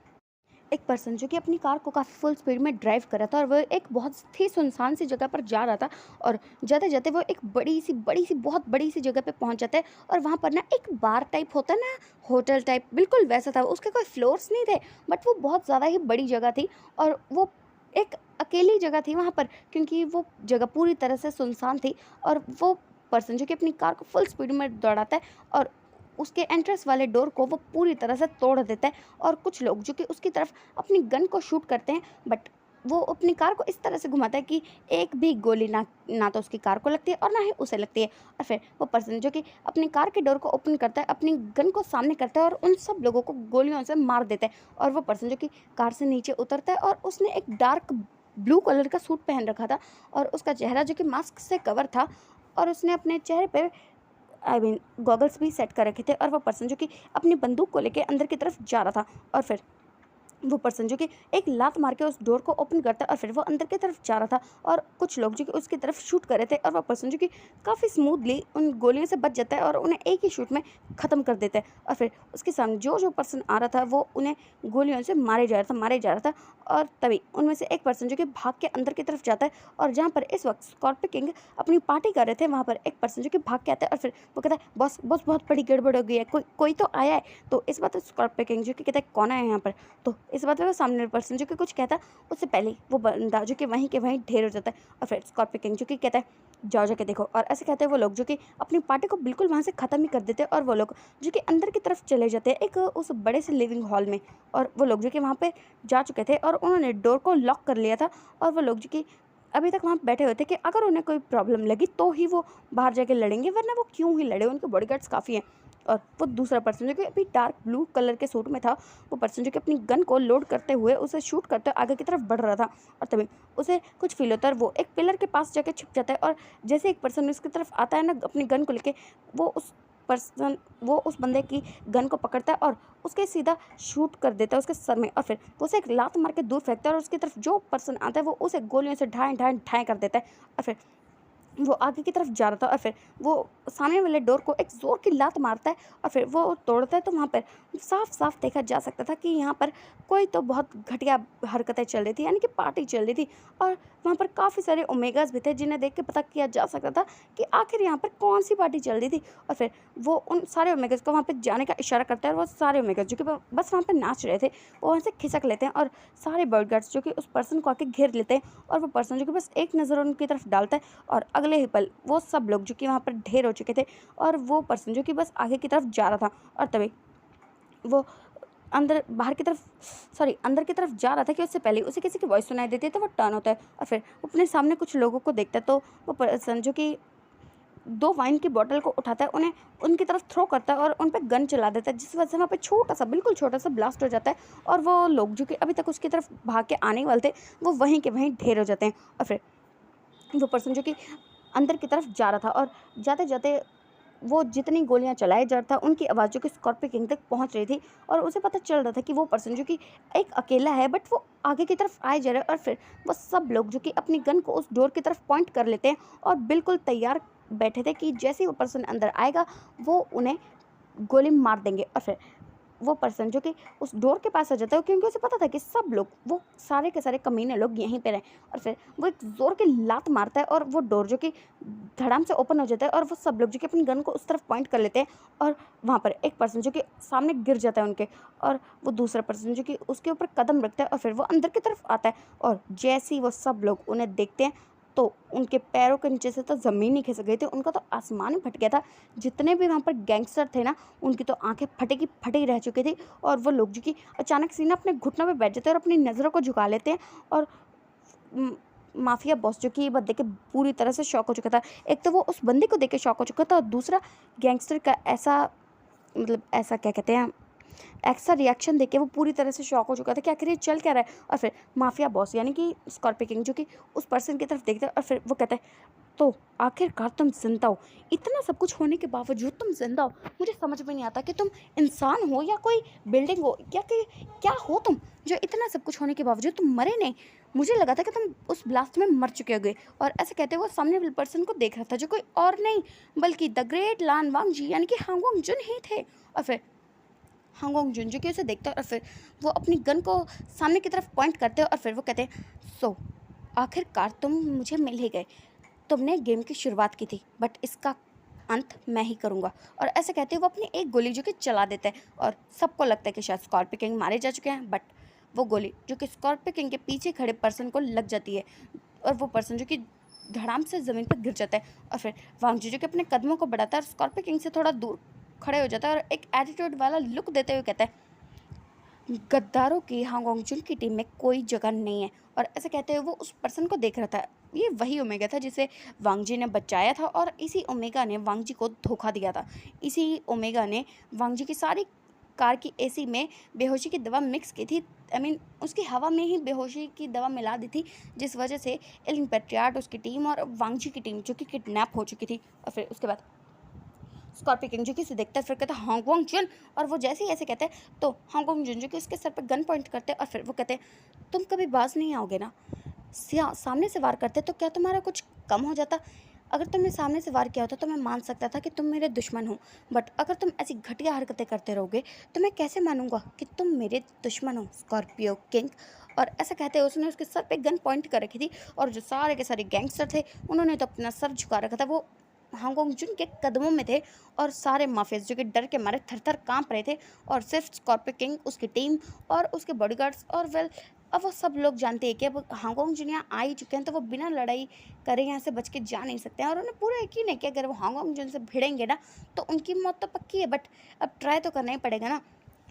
Speaker 1: एक पर्सन जो कि अपनी कार को काफ़ी फुल स्पीड में ड्राइव कर रहा था, और वो एक बहुत ही सुनसान सी जगह पर जा रहा था। और जाते जाते वो एक बहुत बड़ी सी जगह पे पहुंच जाता है, और वहाँ पर ना एक बार टाइप होता है ना, होटल टाइप, बिल्कुल वैसा था। उसके कोई फ्लोर्स नहीं थे, बट वो बहुत ज़्यादा ही बड़ी जगह थी, और वो एक अकेली जगह थी वहाँ पर, क्योंकि वो जगह पूरी तरह से सुनसान थी। और वो पर्सन जो कि अपनी कार को फुल स्पीड में दौड़ाता है, और उसके एंट्रेंस वाले डोर को वो पूरी तरह से तोड़ देता है। और कुछ लोग जो कि उसकी तरफ अपनी गन को शूट करते हैं, बट वो अपनी कार को इस तरह से घुमाता है कि एक भी गोली ना तो उसकी कार को लगती है और ना ही उसे लगती है। और फिर वो पर्सन जो कि अपनी कार के डोर को ओपन करता है, अपनी गन को सामने करता है और उन सब लोगों को गोलियों से मार देता है। और वो पर्सन जो कि कार से नीचे उतरता है, और उसने एक डार्क ब्लू कलर का सूट पहन रखा था, और उसका चेहरा जो कि मास्क से कवर था, और उसने अपने चेहरे पे गॉगल्स भी सेट कर रखे थे। और वो पर्सन जो कि अपनी बंदूक को लेके अंदर की तरफ जा रहा था, और फिर वो पर्सन जो कि एक लात मार के उस डोर को ओपन करता है, और फिर वो अंदर की तरफ जा रहा था, और कुछ लोग जो कि उसकी तरफ शूट कर रहे थे, और वो पर्सन जो कि काफ़ी स्मूथली उन गोलियों से बच जाता है और उन्हें एक ही शूट में ख़त्म कर देता है। और फिर उसके सामने जो पर्सन आ रहा था वो उन्हें गोलियों से मारे जा रहा था। और तभी उनमें से एक पर्सन जो कि भाग के अंदर की तरफ जाता है, और जहाँ पर इस वक्त स्कॉर्पियो किंग अपनी पार्टी कर रहे थे, वहाँ पर एक पर्सन जो कि भाग के आता है, और फिर वो कहता है, बॉस बहुत बड़ी गड़बड़ हो गई है, कोई तो आया है। तो इस बात स्कॉर्पियो किंग जो कि कहता है, कौन आया है यहाँ पर। तो इस बात पे वो सामने वाला पर्सन जो कि कुछ कहता है, उससे पहले वो बंदा जो कि वहीं के वहीं ढेर हो जाता है। और फिर स्कॉर्पियो किंग जो कि कहता है, जाओ जाके देखो। और ऐसे कहते हैं वो लोग जो कि अपनी पार्टी को बिल्कुल वहाँ से ख़त्म ही कर देते हैं, और वो लोग जो कि अंदर की तरफ चले जाते हैं एक उस बड़े से लिविंग हॉल में। और वो लोग जो कि वहाँ पे जा चुके थे, और उन्होंने डोर को लॉक कर लिया था, और वो लोग जो कि अभी तक वहाँ बैठे हुए थे कि अगर उन्हें कोई प्रॉब्लम लगी तो ही वो बाहर जाके लड़ेंगे, वरना वो क्यों ही लड़े, उनके बॉडीगार्ड्स काफ़ी हैं। और वो दूसरा पर्सन जो कि अभी डार्क ब्लू कलर के सूट में था, वो पर्सन जो कि अपनी गन को लोड करते हुए उसे शूट करते हुए आगे की तरफ बढ़ रहा था। और तभी उसे कुछ फील होता है, और वो एक पिलर के पास जाके छिप जाता है, और जैसे एक पर्सन उसकी तरफ आता है ना अपनी गन को लेके, वो उस बंदे की गन को पकड़ता है और उसके सीधा शूट कर देता है उसके सर में। और फिर वो उसे एक लात मार के दूर फेंकता है, और उसकी तरफ जो पर्सन आता है वो उसे गोलियों से ढाई कर देता है। और फिर वो आगे की तरफ जा रहा था, और फिर वो सामने वाले डोर को एक ज़ोर की लात मारता है, और फिर वो तोड़ता है। तो वहाँ पर साफ साफ देखा जा सकता था कि यहाँ पर कोई तो बहुत घटिया हरकतें चल रही थी, यानी कि पार्टी चल रही थी। और वहाँ पर काफ़ी सारे ओमेगास भी थे, जिन्हें देख के पता किया जा सकता था कि आखिर यहाँ पर कौन सी पार्टी चल रही थी। और फिर वो उन सारे ओमेगास को वहाँ पर जाने का इशारा करता है, और वो सारे ओमेगास जो कि बस वहाँ पर नाच रहे थे, वो वहाँ से खिसक लेते हैं, और सारे बॉडीगार्ड्स जो कि उस पर्सन को आके घेर लेते हैं। और वो पर्सन जो कि बस एक नज़र उनकी तरफ डालता है, और अगले ही पल वो सब लोग जो कि वहाँ पर ढेर हो चुके थे, और वो पर्सन जो कि बस आगे की तरफ जा रहा था। और तभी वो अंदर की तरफ जा रहा था कि उससे पहले उसे किसी की वॉइस सुनाई देती है, तो वो टर्न होता है, और फिर अपने सामने कुछ लोगों को देखता है। तो वो पर्सन जो कि 2 वाइन की बॉटल को उठाता है, उन्हें उनकी तरफ थ्रो करता है और उन पे गन चला देता है, जिस वजह से वहाँ पे बिल्कुल छोटा सा ब्लास्ट हो जाता है, और वो लोग जो कि अभी तक उसकी तरफ भाग के आने वाले थे वो वहीं के वहीं ढेर हो जाते हैं। और फिर वो पर्सन जो कि अंदर की तरफ जा रहा था, और जाते जाते वो जितनी गोलियां चलाए जा रहा था उनकी आवाज़ जो कि स्कॉर्पियो किंग तक पहुंच रही थी, और उसे पता चल रहा था कि वो पर्सन जो कि एक अकेला है, बट वो आगे की तरफ आए जा रहा है। और फिर वो सब लोग जो कि अपनी गन को उस डोर की तरफ पॉइंट कर लेते हैं, और बिल्कुल तैयार बैठे थे कि जैसे ही वो पर्सन अंदर आएगा वो उन्हें गोली मार देंगे। और फिर वो पर्सन जो कि उस डोर के पास आ जाता है, क्योंकि उसे पता था कि सब लोग, वो सारे के सारे कमीने लोग यहीं पे रहें। और फिर वो एक ज़ोर की लात मारता है और वो डोर जो कि धड़ाम से ओपन हो जाता है और वो सब लोग जो कि अपनी गन को उस तरफ पॉइंट कर लेते हैं। और वहाँ पर एक पर्सन जो कि सामने गिर जाता है उनके, और वो दूसरा पर्सन जो कि उसके ऊपर कदम रखता है और फिर वो अंदर की तरफ आता है। और जैसे ही वो सब लोग उन्हें देखते हैं तो उनके पैरों के नीचे से तो ज़मीन ही खिसक गई थी, उनका तो आसमान ही फट गया था। जितने भी वहाँ पर गैंगस्टर थे ना, उनकी तो आंखें फटे की फटी रह चुकी थी। और वो लोग जो कि अचानक से ना अपने घुटनों पे बैठ जाते हैं और अपनी नज़रों को झुका लेते हैं। और माफिया बॉस जो कि ये बात देख के पूरी तरह से शॉक हो चुका था। एक तो वो उस बंदे को देख के शॉक हो चुका था, और दूसरा गैंगस्टर का ऐसा, मतलब ऐसा क्या कहते हैं, ऐसा रिएक्शन देख के वो पूरी तरह से शॉक हो चुका था कि आखिर ये चल क्या रहा है। और फिर माफिया बॉस यानी कि स्कॉर्पियो किंग जो कि उस पर्सन की तरफ देखता है और फिर वो कहता है, तो आखिरकार तुम जिंदा हो, इतना सब कुछ होने के बावजूद तुम जिंदा हो। मुझे समझ में नहीं आता कि तुम इंसान हो या कोई बिल्डिंग हो या कि क्या हो तुम, जो इतना सब कुछ होने के बावजूद तुम मरे नहीं। मुझे लगा था कि तुम उस ब्लास्ट में मर चुके होगे। और ऐसे कहते हुए वो सामने वाले पर्सन को देख रहा था, जो कोई और नहीं बल्कि द ग्रेट लान वांगजी यानी कि हांगोंग जुन ही थे। और फिर हांगोंग जुन जो कि उसे देखता है और फिर वो अपनी गन को सामने की तरफ पॉइंट करते हैं और फिर वो कहते हैं, सो आखिरकार तुम मुझे मिल ही गए। तुमने गेम की शुरुआत की थी, बट इसका अंत मैं ही करूँगा। और ऐसे कहते हुए वो अपनी एक गोली जो कि चला देते हैं और सबको लगता है कि शायद स्कॉर्पियो किंग मारे जा चुके हैं, बट वो गोली जो कि स्कॉर्पियो किंग के पीछे खड़े पर्सन को लग जाती है और वो पर्सन जो कि धड़ाम से ज़मीन पर गिर जाता है। और फिर वांगजी जो कि अपने कदमों को बढ़ाता है और स्कॉर्पियो किंग से थोड़ा दूर खड़े हो जाता है और एक एटीट्यूड वाला लुक देते हुए कहता है, गद्दारों की हांगोंग जुन की टीम में कोई जगह नहीं है। और ऐसे कहते हुए वो उस पर्सन को देख रहा था। ये वही ओमेगा था जिसे वांगजी ने बचाया था और इसी ओमेगा ने वांगजी को धोखा दिया था। इसी ओमेगा ने वांगजी की सारी कार की एसी में बेहोशी की दवा मिक्स की थी। उसकी हवा में ही बेहोशी की दवा मिला दी थी, जिस वजह से एलिन पेट्रियाट, उसकी टीम और वांगजी की टीम जो कि किडनैप हो चुकी थी। और फिर उसके बाद स्कॉर्पियो किंग जो कि इसे देखता है, फिर कहता है हांगोंग जुन। और वो जैसे ही ऐसे कहते हैं तो हांगोंग जुन जो कि उसके सर पर गन पॉइंट करते हैं और फिर वो कहते हैं, तुम कभी बाज नहीं आओगे ना। सामने से वार करते तो क्या तुम्हारा कुछ कम हो जाता। अगर तुमने सामने से वार किया होता तो मैं मान सकता था कि तुम मेरे दुश्मन हो, बट अगर तुम ऐसी घटिया हरकतें करते रहोगे तो मैं कैसे मानूंगा कि तुम मेरे दुश्मन हो स्कॉर्पियो किंग। और ऐसा कहते हुए उसने उसके सर पे गन पॉइंट कर रखी थी और जो सारे के सारे गैंगस्टर थे उन्होंने तो अपना सर झुका रखा था। वो हांगोंग जुन के कदमों में थे और सारे माफियाज जो कि डर के मारे थर थर काँप रहे थे। और सिर्फ स्कॉर्पियो किंग, उसकी टीम और उसके बॉडीगार्ड्स और वेल, अब वो सब लोग जानते हैं कि अब हांगोंग जुन यहाँ आ ही चुके हैं तो वो बिना लड़ाई करे यहाँ से बच के जा नहीं सकते हैं। और उन्हें पूरा यकीन है कि अगर वो हांगोंग जुन से भिड़ेंगे ना तो उनकी मौत तो पक्की है, बट अब ट्राई तो करना ही पड़ेगा ना।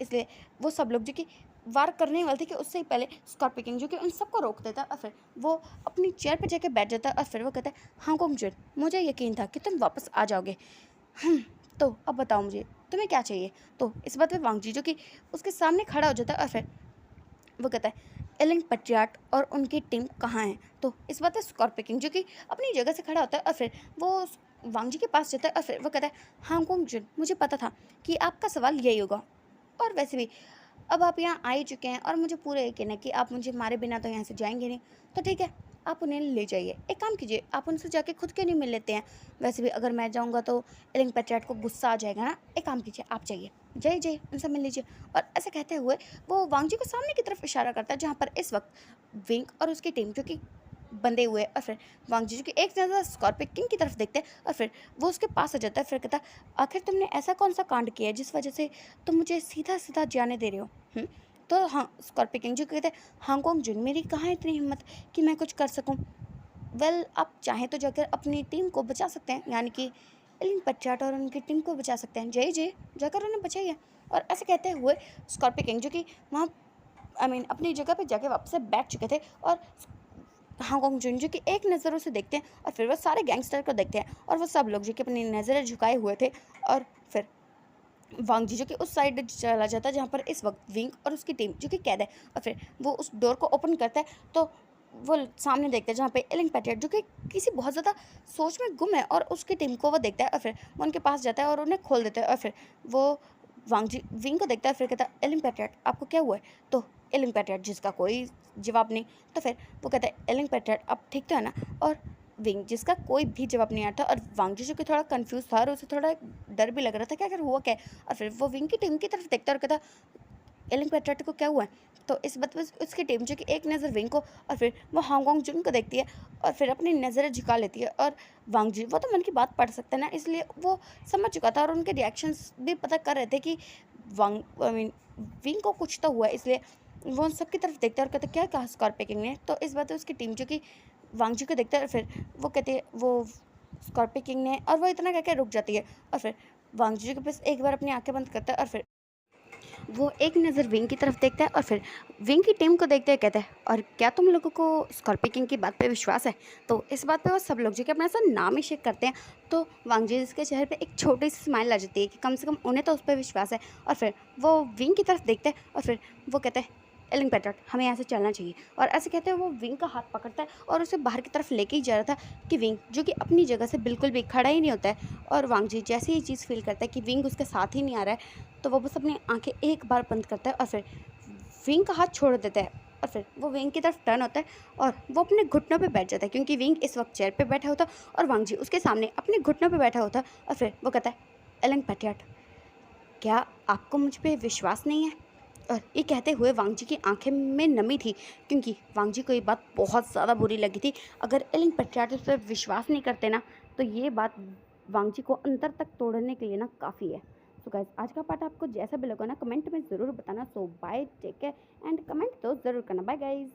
Speaker 1: इसलिए वो सब लोग जो कि वार करने वाले थे कि उससे ही पहले स्कॉर्पियो किंग जो कि उन सबको रोक देता और फिर वो अपनी चेयर पे जाके बैठ जाता है और फिर वो कहता है, हांगोंग जुन, मुझे यकीन था कि तुम वापस आ जाओगे। तो अब बताओ मुझे तुम्हें क्या चाहिए। तो इस बात पे वांगजी जो कि उसके सामने खड़ा हो जाता है और फिर वो कहता है, एलिंग पेट्रियाट और उनकी टीम कहाँ है। तो इस बात पे स्कॉर्पियो किंग जो कि अपनी जगह से खड़ा होता है और फिर वो वांगजी के पास जाता है और फिर वो कहता है, हांगोंग जुन, मुझे पता था कि आपका सवाल यही होगा, और वैसे भी अब आप यहाँ आ ही चुके हैं और मुझे पूरा यकीन है कि आप मुझे मारे बिना तो यहाँ से जाएंगे नहीं। तो ठीक है, आप उन्हें ले जाइए। एक काम कीजिए, आप उनसे जाके खुद क्यों नहीं मिल लेते हैं। वैसे भी अगर मैं जाऊँगा तो एलिंग पेट्रियाट को गुस्सा आ जाएगा ना। एक काम कीजिए, आप जाइए, जाइए उनसे मिल लीजिए। और ऐसे कहते हुए वो वांगजी को सामने की तरफ इशारा करता है, जहाँ पर इस वक्त विंग और उसकी टीम जो कि बंधे हुए। और फिर वांगजी जो कि एक नज़र स्कॉर्पियो किंग की तरफ देखते हैं और फिर वो उसके पास आ जाता है। फिर कहता, आखिर तुमने ऐसा कौन सा कांड किया है जिस वजह से तुम मुझे सीधा सीधा जाने दे रहे हो। तो हाँ, स्कॉर्पियो किंग जो कहते हैं, हांगोंग जुन, मेरी कहाँ इतनी हिम्मत कि मैं कुछ कर सकूँ। वेल, आप चाहें तो जाकर अपनी टीम को बचा सकते हैं, यानी कि एलिन पेट्रियाट और उनकी टीम को बचा सकते हैं। जय जाकर उन्हें बचाइए। और ऐसे कहते हुए स्कॉर्पियो किंग जो कि वहाँ अपनी जगह पे जाके वापस से बैठ चुके थे और हांगोंग जुन जो कि एक नज़रों से देखते हैं और फिर वो सारे गैंगस्टर को देखते हैं और वो सब लोग जो कि अपनी नज़रें झुकाए हुए थे। और फिर वांगजी जो कि उस साइड चला जाता है जहाँ पर इस वक्त विंग और उसकी टीम जो कि कैद है। और फिर वो उस डोर को ओपन करता है तो वो सामने देखता है जहाँ पे एलिंग पेट्रियाट जो कि किसी बहुत ज़्यादा सोच में गुम है और उसकी टीम को वो देखता है और फिर वो उनके पास जाता है और उन्हें खोल देता है। और फिर वो वांगजी विंग को देखता है, फिर कहता है, एलिंग पेट्रियाट, आपको क्या हुआ है। तो एलिंग पेट्रियाट जिसका कोई जवाब नहीं। तो फिर वो कहता है, एलिंग पेट्रियाट, आप ठीक तो है ना। और विंग, जिसका कोई भी जवाब नहीं आता, और वांग जी जो कि थोड़ा कंफ्यूज था और उसे थोड़ा डर भी लग रहा था कि अगर हुआ क्या है। और फिर वो विंग की टीम की तरफ देखता और कहता, एलिंग पेट्राइट को क्या हुआ है? तो इस बात पर उसकी टीम जो कि एक नज़र विंग को और फिर वो हांगकांग जुन को देखती है और फिर अपनी नज़रें झुका लेती है। और वांग जी वो तो मन की बात पढ़ सकते हैं ना, इसलिए वो समझ चुका था और उनके रिएक्शंस भी पता कर रहे थे कि वांग आई मीन विंग को कुछ तो हुआ है। इसलिए वो उन सबकी तरफ देखते हैं और कहते क्या कहा स्कॉर्पियो किंग ने। तो इस बात पर उसकी टीम जो कि वांग जी को देखता है और फिर वो कहते हैं वो स्कॉर्पियो किंग ने, और वो इतना कह के रुक जाती है। और फिर वांग जी के पास एक बार अपनी आंखें बंद करता है और फिर वो एक नज़र विंग की तरफ देखता है और फिर विंग की टीम को देखते हुए कहता है, और क्या तुम लोगों को स्कॉर्पियो किंग की बात पे विश्वास है? तो इस बात पे वो सब लोग जो कि अपना सा नाम ही शेक करते हैं। तो वांग जी के चेहरे पे एक छोटी सी स्माइल आ जाती है कि कम से कम उन्हें तो उस पर विश्वास है। और फिर वो विंग की तरफ देखते हैं और फिर वो कहते हैं, एलिंग पेट्राइट हमें यहाँ से चलना चाहिए। और ऐसे कहते हैं वो विंग का हाथ पकड़ता है और उसे बाहर की तरफ लेके ही जा रहा था कि विंग जो कि अपनी जगह से बिल्कुल भी खड़ा ही नहीं होता है। और वांग जी जैसे ही चीज़ फील करता है कि विंग उसके साथ ही नहीं आ रहा है, तो वो बस अपनी आंखें एक बार बंद करता है और फिर विंग का हाथ छोड़ देता है। और फिर वो विंग की तरफ टर्न होता है और वो अपने घुटनों पे बैठ जाता है, क्योंकि विंग इस वक्त चेयर पे बैठा होता और वांग जी उसके सामने अपने घुटनों पे बैठा होता। और फिर वो कहता है, एलिंग पेट्राइट क्या आपको मुझ पे विश्वास नहीं है? और ये कहते हुए वांग जी की आंखें में नमी थी, क्योंकि वांग जी को ये बात बहुत ज़्यादा बुरी लगी थी। अगर एलिंग पेट्राइट उस पर विश्वास नहीं करते ना, तो ये बात वांग जी को अंतर तक तोड़ने के लिए ना काफ़ी है। सो गाइस, आज का पार्ट आपको जैसा भी लगा ना, कमेंट में ज़रूर बताना। So bye, take care and comment तो ज़रूर करना। Bye guys.